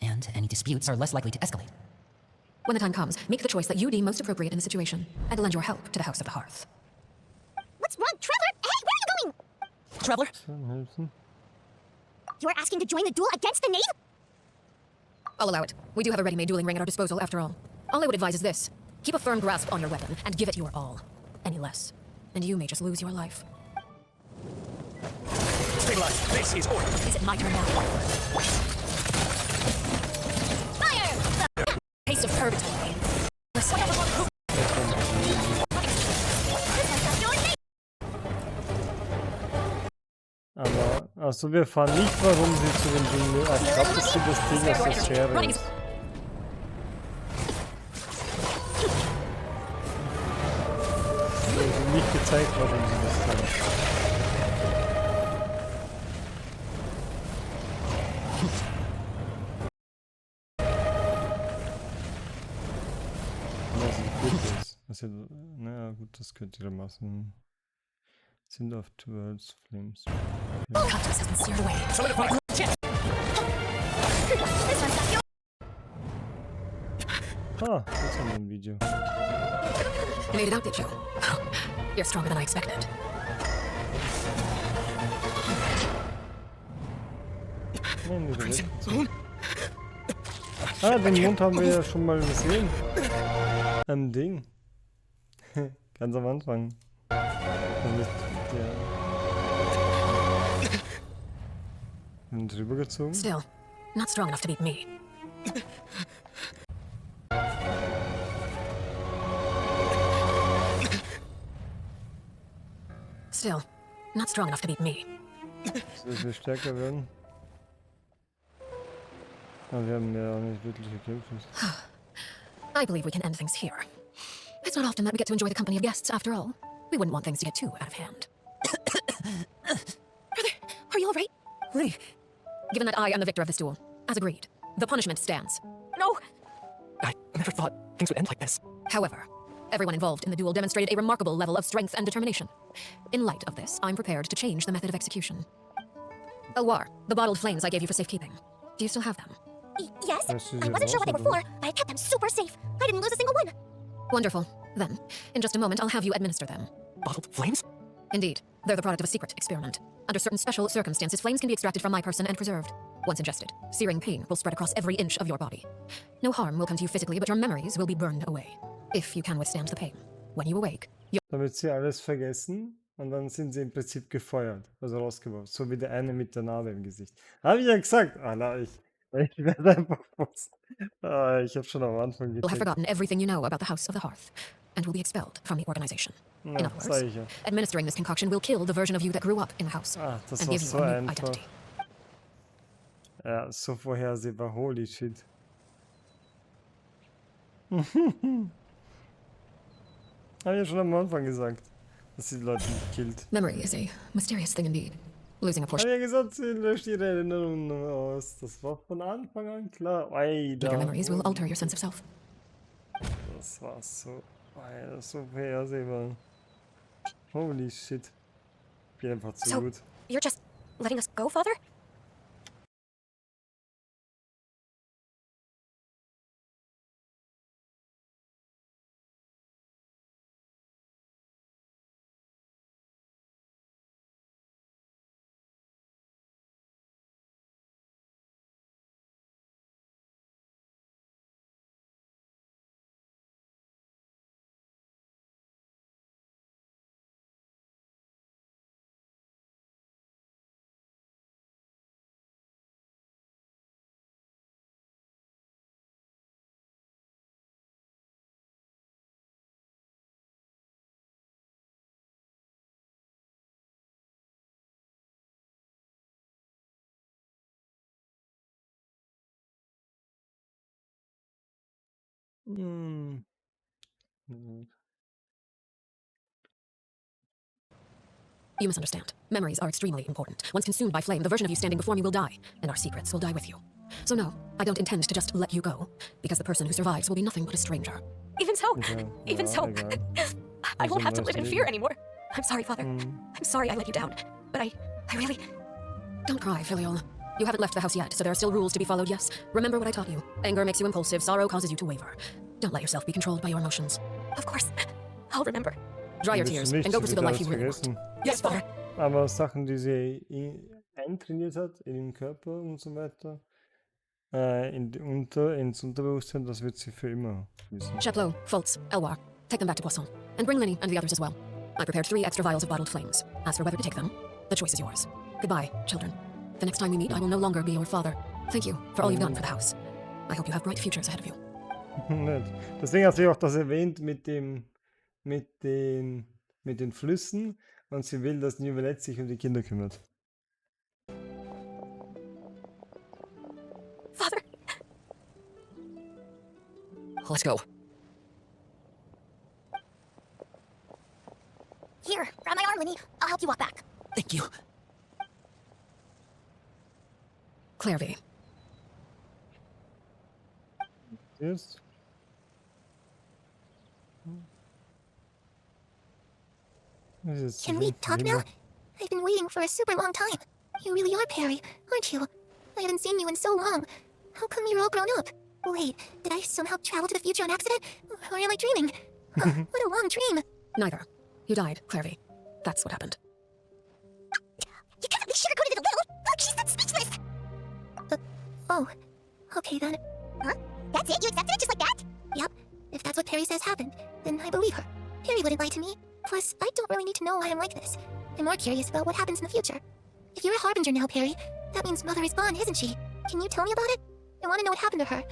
[SPEAKER 5] and any disputes are less likely to escalate.
[SPEAKER 3] When the time comes, make the choice that you deem most appropriate in the situation, and lend your help to the House of the Hearth.
[SPEAKER 2] What's wrong, Traveler? Hey, where are you going?
[SPEAKER 5] Traveler?
[SPEAKER 1] Dann helfen.
[SPEAKER 2] You're asking to join the duel against the knave?
[SPEAKER 3] I'll allow it. We do have a ready-made dueling ring at our disposal, after all. All I would advise is this. Keep a firm grasp on your weapon, and give it your all. Any less, and you may just lose your life.
[SPEAKER 6] Stabilize. This is order.
[SPEAKER 8] Is it my turn now?
[SPEAKER 3] Fire! Taste of purgatory. Listen.
[SPEAKER 1] Aber, also wir fahren nicht, warum sie zu dem Ding... Ich glaube, dass sie das Ding aus der Schere ist. Also nicht gezeigt, warum sie das tun. Was gut ist. Also, naja, gut, das könnte ihr machen. Sind auf towards flames.
[SPEAKER 3] Cactus has been seared away.
[SPEAKER 6] Solidify.
[SPEAKER 1] Ah, das haben wir ein Video.
[SPEAKER 3] You made it out, did you? You're stronger than I expected.
[SPEAKER 1] Nein, nicht weg. Ah, den Mund haben wir ja schon mal gesehen. Am Ding. Ganz am Anfang. Und drüber gezogen.
[SPEAKER 3] Still, not strong enough to beat me. Still, not strong enough to beat me.
[SPEAKER 1] Soll wir stärker werden? Aber wir haben ja auch nicht wirklich gekämpft.
[SPEAKER 3] I believe we can end things here. It's not often that we get to enjoy the company of guests, after all. We wouldn't want things to get too out of hand.
[SPEAKER 8] Brother, are you alright?
[SPEAKER 4] Lady,
[SPEAKER 3] Given that I am the victor of this duel, as agreed, the punishment stands.
[SPEAKER 8] No.
[SPEAKER 6] I never thought things would end like this.
[SPEAKER 3] However, everyone involved in the duel demonstrated a remarkable level of strength and determination. In light of this, I'm prepared to change the method of execution. Elwar, the bottled flames I gave you for safekeeping. Do you still have them?
[SPEAKER 2] Yes.
[SPEAKER 1] Das ist
[SPEAKER 2] I wasn't sure what they were
[SPEAKER 1] raus,
[SPEAKER 2] for, but I kept them super safe. I didn't lose a single one.
[SPEAKER 3] Wonderful. Then, in just a moment, I'll have you administer them.
[SPEAKER 6] Bottled flames?
[SPEAKER 3] Indeed, they're the product of a secret experiment. Under certain special circumstances, flames can be extracted from my person and preserved. Once ingested, searing pain will spread across every inch of your body. No harm will come to you physically, but your memories will be burned away. If you can withstand the pain. When you awake,
[SPEAKER 1] Damit sie alles vergessen und dann sind sie im Prinzip gefeuert, also rausgeworfen. So wie der eine mit der Narbe im Gesicht. Habe ich ja gesagt. Alter, ich werde einfach was. Ich habe schon am Anfang
[SPEAKER 3] you'll have
[SPEAKER 1] gecheckt.
[SPEAKER 3] forgotten everything you know about the House of the Hearth, and will be expelled from the organization. In
[SPEAKER 1] Ja,
[SPEAKER 3] other
[SPEAKER 1] sag
[SPEAKER 3] words,
[SPEAKER 1] ich ja.
[SPEAKER 3] administering this concoction will kill the version of you that grew up in the house,
[SPEAKER 1] Ah, das
[SPEAKER 3] and
[SPEAKER 1] war
[SPEAKER 3] give you
[SPEAKER 1] so
[SPEAKER 3] a new
[SPEAKER 1] einfach.
[SPEAKER 3] identity.
[SPEAKER 1] Ja, so vorhersehbar. Holy shit. Habe ich ja schon am Anfang gesagt, dass sie die Leute nicht killt.
[SPEAKER 3] Memory is a mysterious thing indeed. Losing a
[SPEAKER 1] Habe
[SPEAKER 3] portion
[SPEAKER 1] ja gesagt, sie löscht ihre Erinnerungen aus. Das war von Anfang an klar.
[SPEAKER 3] of your memories will alter your sense of self.
[SPEAKER 1] Das war so, so vorhersehbar. Holy shit. Ich bin einfach zu
[SPEAKER 8] So,
[SPEAKER 1] gut.
[SPEAKER 8] you're just letting us go, Father?
[SPEAKER 1] Hm.
[SPEAKER 3] You misunderstand. Memories are extremely important. Once consumed by flame, the version of you standing before me will die, and our secrets will die with you. So no, I don't intend to just let you go, because the person who survives will be nothing but a stranger.
[SPEAKER 8] Even so,
[SPEAKER 1] Okay,
[SPEAKER 8] even
[SPEAKER 1] ja,
[SPEAKER 8] so,
[SPEAKER 1] egal.
[SPEAKER 8] I won't
[SPEAKER 1] Also
[SPEAKER 8] have to live in
[SPEAKER 1] neues
[SPEAKER 8] fear
[SPEAKER 1] Leben.
[SPEAKER 8] anymore. I'm sorry, Father. I'm sorry I let you down. But I really...
[SPEAKER 3] Don't cry, Filial. You haven't left the house yet, so there are still rules to be followed, yes? Remember what I taught you. Anger makes you impulsive, sorrow causes you to waver. Don't let yourself be controlled by your emotions.
[SPEAKER 8] Of course, I'll remember.
[SPEAKER 3] Dry your
[SPEAKER 1] Wirst du
[SPEAKER 3] tears
[SPEAKER 1] nicht,
[SPEAKER 3] and go
[SPEAKER 1] sie
[SPEAKER 3] pursue
[SPEAKER 1] wird
[SPEAKER 3] the life
[SPEAKER 1] alles
[SPEAKER 3] you really want.
[SPEAKER 1] vergessen.
[SPEAKER 8] Yes, Father.
[SPEAKER 1] Aber Sachen, die sie eintrainiert hat in ihrem Körper und so weiter, ins Unterbewusstsein, das wird sie für immer wissen.
[SPEAKER 3] Chaplot, Fultz, Elwar, take them back to Poisson. And bring Linny and the others as well. I prepared 3 extra vials of bottled flames. As for whether to take them, the choice is yours. Goodbye, children. The next time we meet, I will no longer be your father. Thank you for all you've done for the house. I hope you have bright futures ahead of you.
[SPEAKER 1] Nett. Deswegen hat sie auch das erwähnt mit den Flüssen und sie will, dass Nivelette sich um die Kinder kümmert.
[SPEAKER 3] Father! Let's go.
[SPEAKER 2] Here, grab my arm, Linny. I'll help you walk back.
[SPEAKER 4] Thank you.
[SPEAKER 3] Claire V.
[SPEAKER 1] Jetzt?
[SPEAKER 2] Can we talk now? I've been waiting for a super long time. You really are Perry, aren't you? I haven't seen you in so long. How come you're all grown up? Wait, did I somehow travel to the future on accident? Or am I dreaming? What a long dream.
[SPEAKER 3] Neither. You died, Claire V. That's what happened.
[SPEAKER 2] You could at least sugarcoated it a little. Look, she's not speechless. Oh, okay then. Huh? That's it? You accepted it just like that? Yep. If that's what Perry says happened, then I believe her. Perry wouldn't lie to me. Plus, I don't really need to know why I'm like this. I'm more curious about what happens in the future. If you're a harbinger now, Perry, that means Mother is gone, isn't she? Can you tell me about it? I want to know what happened to her.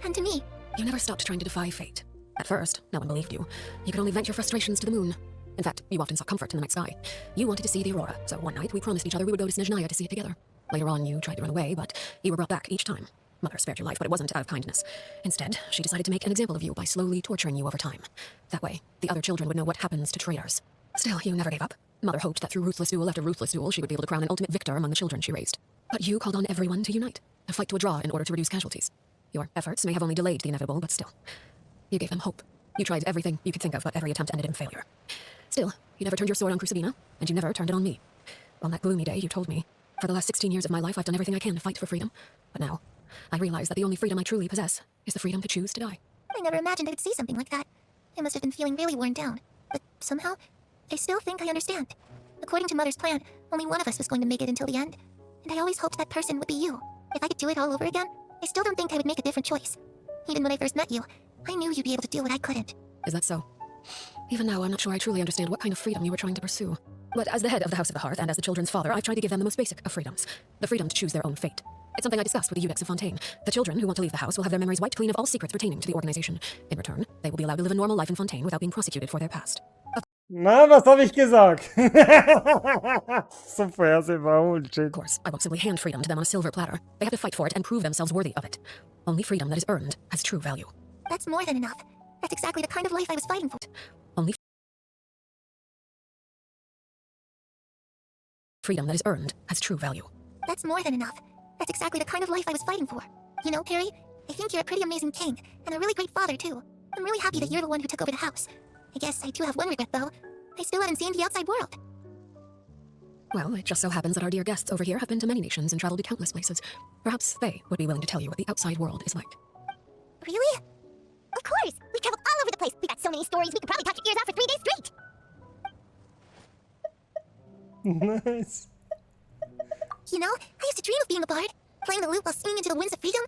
[SPEAKER 2] And to me.
[SPEAKER 3] You never stopped trying to defy fate. At first, no one believed you. You could only vent your frustrations to the moon. In fact, you often sought comfort in the night sky. You wanted to see the aurora, so one night we promised each other we would go to Snezhnaya to see it together. Later on, you tried to run away, but you were brought back each time. Mother spared your life, but it wasn't out of kindness. Instead, she decided to make an example of you by slowly torturing you over time. That way, the other children would know what happens to traitors. Still, you never gave up. Mother hoped that through ruthless duel after ruthless duel, she would be able to crown an ultimate victor among the children she raised. But you called on everyone to unite, to fight to a draw in order to reduce casualties. Your efforts may have only delayed the inevitable, but still. You gave them hope. You tried everything you could think of, but every attempt ended in failure. Still, you never turned your sword on Crucibina, and you never turned it on me. On that gloomy day, you told me, for the last 16 years of my life, I've done everything I can to fight for freedom. But now, I realize that the only freedom I truly possess is the freedom to choose to die.
[SPEAKER 2] I never imagined I'd see something like that. I must have been feeling really worn down. But somehow, I still think I understand. According to Mother's plan, only one of us was going to make it until the end. And I always hoped that person would be you. If I could do it all over again, I still don't think I would make a different choice. Even when I first met you, I knew you'd be able to do what I couldn't.
[SPEAKER 3] Is that so? Even now, I'm not sure I truly understand what kind of freedom you were trying to pursue. But as the head of the House of the Hearth and as the children's father, I've tried to give them the most basic of freedoms. The freedom to choose their own fate. It's something I discussed with the Eudex of Fontaine. The children who want to leave the house will have their memories wiped clean of all secrets pertaining to the organization. In return, they will be allowed to live a normal life in Fontaine without being prosecuted for their past.
[SPEAKER 1] Na, was habe ich gesagt? So vorhersehbar, Bullshit.
[SPEAKER 3] Of course, I won't simply hand freedom to them on a silver platter. They have to fight for it and prove themselves worthy of it. Only freedom that is earned has true value.
[SPEAKER 2] That's more than enough. That's exactly the kind of life I was fighting for.
[SPEAKER 3] Only freedom that is earned has true value.
[SPEAKER 2] That's more than enough. That's exactly the kind of life I was fighting for. You know, Perry, I think you're a pretty amazing king, and a really great father, too. I'm really happy that you're the one who took over the house. I guess I do have one regret, though. I still haven't seen the outside world.
[SPEAKER 3] Well, it just so happens that our dear guests over here have been to many nations and traveled to countless places. Perhaps they would be willing to tell you what the outside world is like.
[SPEAKER 2] Really? Of course! We've traveled all over the place. We've got so many stories, we could probably talk your ears out for 3 days straight.
[SPEAKER 1] Nice.
[SPEAKER 2] You know, I used to dream of being a bard, playing the lute while singing into the winds of freedom.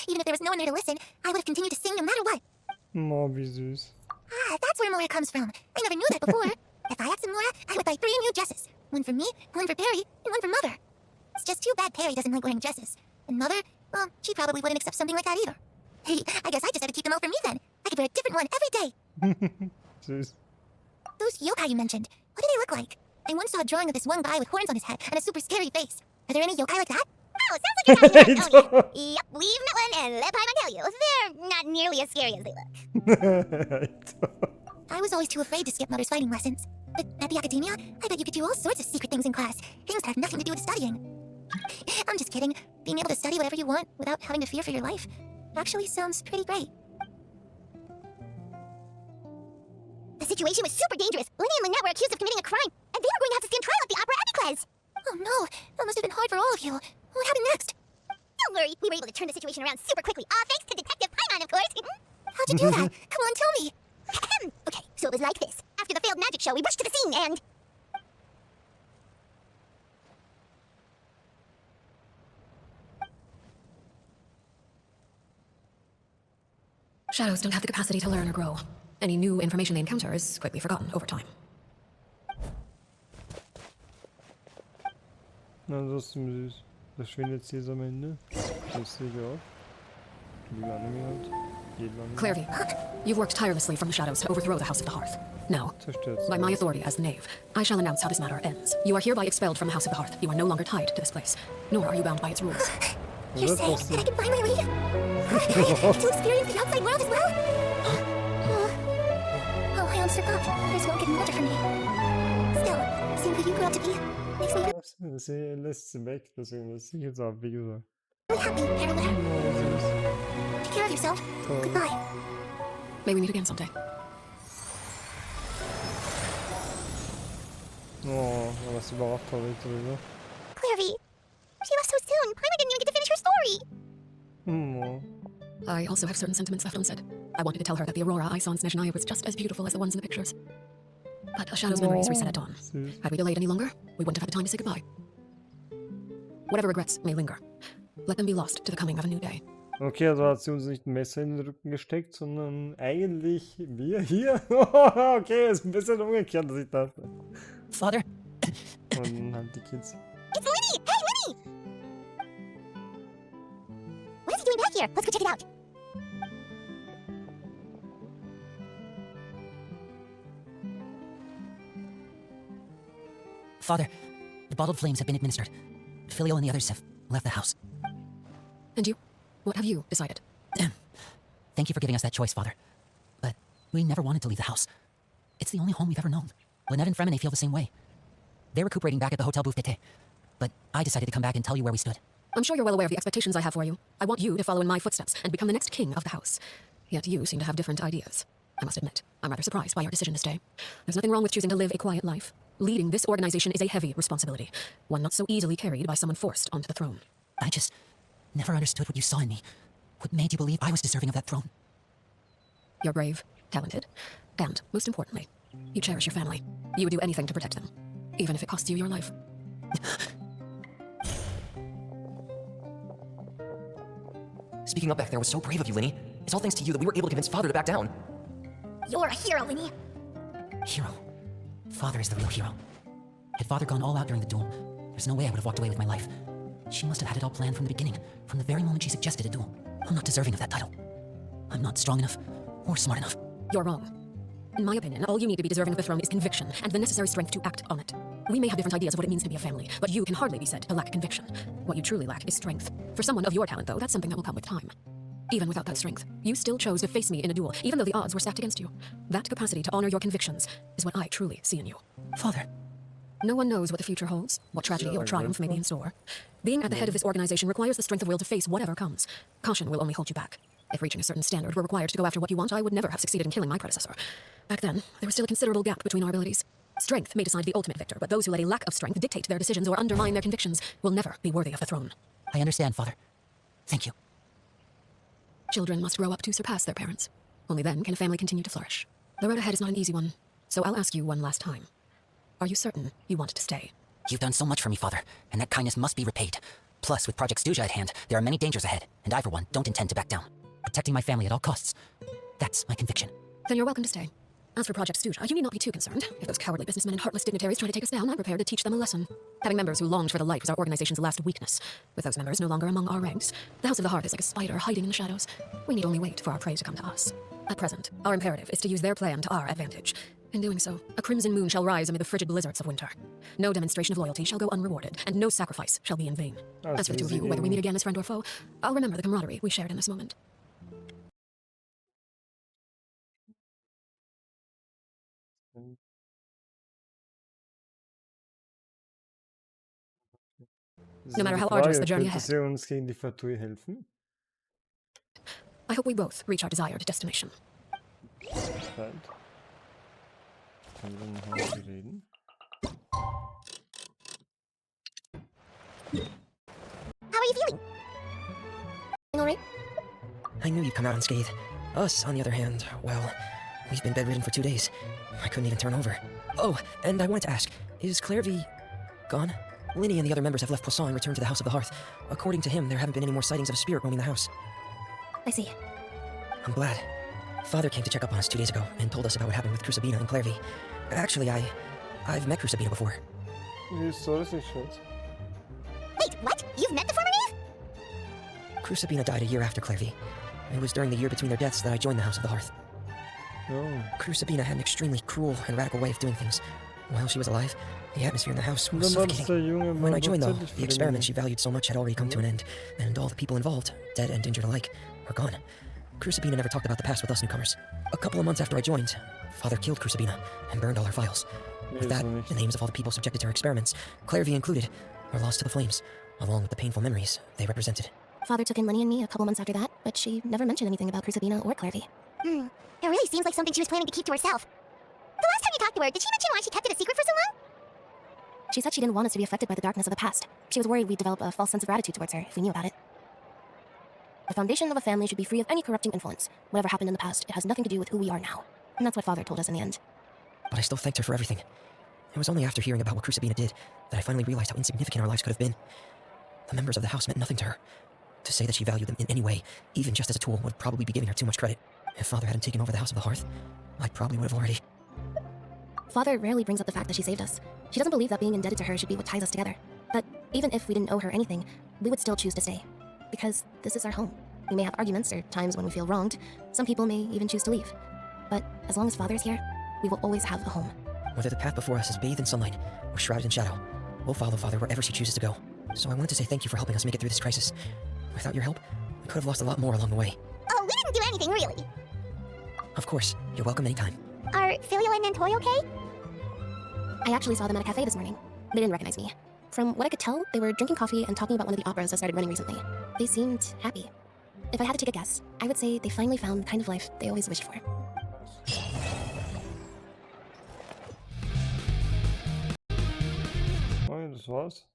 [SPEAKER 2] Even if there was no one there to listen, I would have continued to sing no matter what.
[SPEAKER 1] Oh, wie süß.
[SPEAKER 2] Ah, that's where Mora comes from. I never knew that before. If I had some Mora, I would buy 3 new dresses. One for me, one for Perry, and one for Mother. It's just too bad Perry doesn't like wearing dresses. And Mother, well, she probably wouldn't accept something like that either. Hey, I guess I just had to keep them all for me then. I could wear a different one every day.
[SPEAKER 1] Süß.
[SPEAKER 2] Those yokai you mentioned, what do they look like? I once saw a drawing of this one guy with horns on his head and a super scary face. Are there any yokai like that? Oh, sounds like you're talking about Oni. Yep, we've met one and let Paimon tell you. They're not nearly as scary as they look. I was always too afraid to skip Mother's fighting lessons. But at the academia, I bet you could do all sorts of secret things in class. Things that have nothing to do with studying. I'm just kidding. Being able to study whatever you want without having to fear for your life actually sounds pretty great. The situation was super dangerous. Lenny and Lynette were accused of committing a crime, and they were going to have to stand trial at the Opera Epicles. Oh no, that must have been hard for all of you. What happened next? Don't worry, we were able to turn the situation around super quickly. Thanks to Detective Paimon, of course. How'd you do that? Come on, tell me. Okay, so it was like this. After the failed magic show, we rushed to the scene and...
[SPEAKER 3] Shadows don't have the capacity to learn or grow. Any new information they encounter is quickly forgotten over time.
[SPEAKER 1] Na, das ist ziemlich süß. Verschwindet sie jetzt am Ende. Das sehe ich auch. Wie Anime halt. Jeden Anime.
[SPEAKER 3] Clairvy, you've worked tirelessly from the shadows to overthrow the House of the Hearth. Now,
[SPEAKER 1] Zerstört sie.
[SPEAKER 3] by my authority as the Knave, I shall announce how this matter ends. You are hereby expelled from the House of the Hearth. You are no longer tied to this place, nor are you bound by its rules.
[SPEAKER 2] You're
[SPEAKER 1] What
[SPEAKER 2] saying
[SPEAKER 1] was
[SPEAKER 2] that I
[SPEAKER 1] the-
[SPEAKER 2] can finally leave? To experience the outside world as well? Oh, I almost forgot. There's no getting better for me. Still, seeing who you grew up to be makes me
[SPEAKER 1] Sie lässt sie weg, deswegen lässt sie jetzt ab, wie gesagt.
[SPEAKER 2] really happy, Harry.
[SPEAKER 1] Oh, süß.
[SPEAKER 2] Take care of yourself. Goodbye.
[SPEAKER 3] May we meet again someday.
[SPEAKER 1] Oh, was überrascht habe ich drüber.
[SPEAKER 2] Clairvy, she left so soon. Paimon didn't even get to finish her story.
[SPEAKER 1] Oh.
[SPEAKER 3] I also have certain sentiments left unsaid. I wanted to tell her that the Aurora I saw in Snezhnaya was just as beautiful as the ones in the pictures. But a shadow's memories reset at dawn.
[SPEAKER 1] Süß.
[SPEAKER 3] Had we delayed any longer, we wouldn't have had the time to say goodbye. Whatever regrets may linger, let them be lost to the coming of a new day.
[SPEAKER 1] Okay, also hat sie uns nicht ein Messer in den Rücken gesteckt, sondern eigentlich wir hier. Okay, ist ein bisschen umgekehrt, dass ich dachte.
[SPEAKER 5] Father,
[SPEAKER 1] Und dann halt die Kids.
[SPEAKER 2] It's Linny! Hey, Linny! What is he doing back here? Let's go check it out.
[SPEAKER 5] Father, the bottled flames have been administered. Filio and the others have left the house.
[SPEAKER 3] And you? What have you decided?
[SPEAKER 5] Thank you for giving us that choice, Father. But we never wanted to leave the house. It's the only home we've ever known. Lynette and Fremine feel the same way. They're recuperating back at the Hotel Bouff d'été. But I decided to come back and tell you where we stood.
[SPEAKER 3] I'm sure you're well aware of the expectations I have for you. I want you to follow in my footsteps and become the next king of the house. Yet you seem to have different ideas. I must admit, I'm rather surprised by your decision to stay. There's nothing wrong with choosing to live a quiet life. Leading this organization is a heavy responsibility, one not so easily carried by someone forced onto the throne.
[SPEAKER 5] I just never understood what you saw in me. What made you believe I was deserving of that throne?
[SPEAKER 3] You're brave, talented, and, most importantly, you cherish your family. You would do anything to protect them, even if it costs you your life.
[SPEAKER 4] Speaking up back there was so brave of you, Linny. It's all thanks to you that we were able to convince Father to back down.
[SPEAKER 2] You're a hero, Linny.
[SPEAKER 5] Hero. Father is the real hero. Had Father gone all out during the duel, there's no way I would have walked away with my life. She must have had it all planned from the beginning, from the very moment she suggested a duel. I'm not deserving of that title. I'm not strong enough or smart enough.
[SPEAKER 3] You're wrong. In my opinion, all you need to be deserving of the throne is conviction and the necessary strength to act on it. We may have different ideas of what it means to be a family, but you can hardly be said to lack conviction. What you truly lack is strength. For someone of your talent, though, that's something that will come with time. Even without that strength, you still chose to face me in a duel, even though the odds were stacked against you. That capacity to honor your convictions is what I truly see in you.
[SPEAKER 5] Father.
[SPEAKER 3] No one knows what the future holds, what tragedy or triumph may be in store. Being at the head of this organization requires the strength of will to face whatever comes. Caution will only hold you back. If reaching a certain standard were required to go after what you want, I would never have succeeded in killing my predecessor. Back then, there was still a considerable gap between our abilities. Strength may decide the ultimate victor, but those who let a lack of strength dictate their decisions or undermine their convictions will never be worthy of the throne.
[SPEAKER 5] I understand, Father. Thank you.
[SPEAKER 3] Children must grow up to surpass their parents. Only then can a family continue to flourish. The road ahead is not an easy one, so I'll ask you one last time. Are you certain you want to stay?
[SPEAKER 5] You've done so much for me, Father, and that kindness must be repaid. Plus, with Project Stuja at hand, there are many dangers ahead, and I, for one, don't intend to back down. Protecting my family at all costs. That's my conviction.
[SPEAKER 3] Then you're welcome to stay. As for Project Stuja, you need not be too concerned. If those cowardly businessmen and heartless dignitaries try to take us down, I'm prepared to teach them a lesson. Having members who longed for the light was our organization's last weakness. With those members no longer among our ranks, the House of the Hearth is like a spider hiding in the shadows. We need only wait for our prey to come to us. At present, our imperative is to use their plan to our advantage. In doing so, a crimson moon shall rise amid the frigid blizzards of winter. No demonstration of loyalty shall go unrewarded, and no sacrifice shall be in vain. As for the two of you, whether we meet again as friend or foe, I'll remember the camaraderie we shared in this moment. No matter how arduous the journey
[SPEAKER 1] könnte
[SPEAKER 3] ahead,
[SPEAKER 1] sie uns gegen die Fatui helfen?
[SPEAKER 3] I hope we both reach our desired destination.
[SPEAKER 1] Zeit. Können wir noch mal mit ihr reden?
[SPEAKER 2] How are you feeling? Alright?
[SPEAKER 4] I knew you'd come out unscathed. Us, on the other hand, well, we've been bedridden for 2 days. I couldn't even turn over. Oh, and I wanted to ask, is Clairvy gone? Linny and the other members have left Poisson and returned to the House of the Hearth. According to him, there haven't been any more sightings of a spirit roaming the house.
[SPEAKER 2] I see.
[SPEAKER 4] I'm glad. Father came to check up on us 2 days ago and told us about what happened with Crusabina and Clairvy. Actually, I've met Crusabina before.
[SPEAKER 1] Wie soll das nicht schuld?
[SPEAKER 2] Wait, what? You've met the former knave?
[SPEAKER 4] Crusabina died a year after Clairvy. It was during the year between their deaths that I joined the House of the Hearth.
[SPEAKER 1] Oh.
[SPEAKER 4] Crusabina had an extremely cruel and radical way of doing things. While she was alive, the atmosphere in the house
[SPEAKER 1] Und
[SPEAKER 4] was
[SPEAKER 1] dann war das der
[SPEAKER 4] suffocating.
[SPEAKER 1] junge
[SPEAKER 4] When I
[SPEAKER 1] Mann
[SPEAKER 4] joined, though,
[SPEAKER 1] tatsächlich
[SPEAKER 4] the
[SPEAKER 1] für
[SPEAKER 4] experiment
[SPEAKER 1] den
[SPEAKER 4] she valued so much had already come to an end, and all the people involved, dead and injured alike, were gone. Crusabina never talked about the past with us newcomers. A couple of months after I joined, Father killed Crusabina and burned all her files. With that, the names of all the people subjected to her experiments, Clairvy included, were lost to the flames, along with the painful memories they represented.
[SPEAKER 2] Father took in Lenny and me a couple months after that, but she never mentioned anything about Crusabina or Clairvy. It really seems like something she was planning to keep to herself. The last time you talked to her, did she mention why she kept it a secret for so long?
[SPEAKER 3] She said she didn't want us to be affected by the darkness of the past. She was worried we'd develop a false sense of gratitude towards her if we knew about it. The foundation of a family should be free of any corrupting influence. Whatever happened in the past, it has nothing to do with who we are now. And that's what Father told us in the end.
[SPEAKER 4] But I still thanked her for everything. It was only after hearing about what Crusabina did that I finally realized how insignificant our lives could have been. The members of the house meant nothing to her. To say that she valued them in any way, even just as a tool, would probably be giving her too much credit. If Father hadn't taken over the House of the Hearth, I probably would have already...
[SPEAKER 3] Father rarely brings up the fact that she saved us. She doesn't believe that being indebted to her should be what ties us together. But even if we didn't owe her anything, we would still choose to stay. Because this is our home. We may have arguments or times when we feel wronged. Some people may even choose to leave. But as long as Father's here, we will always have a home.
[SPEAKER 4] Whether the path before us is bathed in sunlight or shrouded in shadow, we'll follow Father wherever she chooses to go. So I wanted to say thank you for helping us make it through this crisis. Without your help, we could have lost a lot more along the way.
[SPEAKER 2] Oh, we didn't do anything, really.
[SPEAKER 4] Of course, you're welcome anytime.
[SPEAKER 2] Are Filio and Nantoy okay?
[SPEAKER 3] I actually saw them at a cafe this morning. They didn't recognize me. From what I could tell, they were drinking coffee and talking about one of the operas that started running recently. They seemed happy. If I had to take a guess, I would say they finally found the kind of life they always wished for.
[SPEAKER 1] Okay, das war's.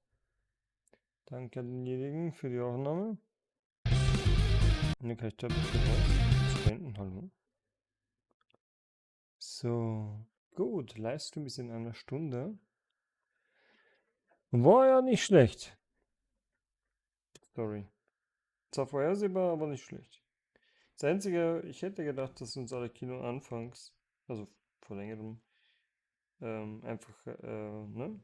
[SPEAKER 1] Danke an denjenigen für die Aufnahme. Und dann kann ich da ein bisschen raus. Das beenden, hallo. So, gut. Livestream ist in einer Stunde. War ja nicht schlecht. Sorry. Zwar vorhersehbar, aber nicht schlecht. Das Einzige, ich hätte gedacht, dass uns Arlecchino anfangs, also vor längerem, einfach, ne?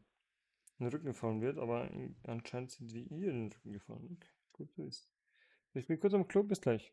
[SPEAKER 1] in den Rücken gefallen wird, aber anscheinend sind wir ihr in den Rücken gefallen. Okay, gut zu wissen. Ich bin kurz am Klo, bis gleich.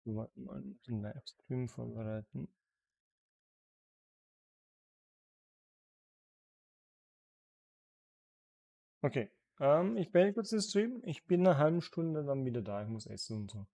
[SPEAKER 1] Wir wollten mal einen Livestream vorbereiten. Okay, ich beende kurz den Stream. Ich bin in einer halben Stunde dann wieder da. Ich muss essen und so.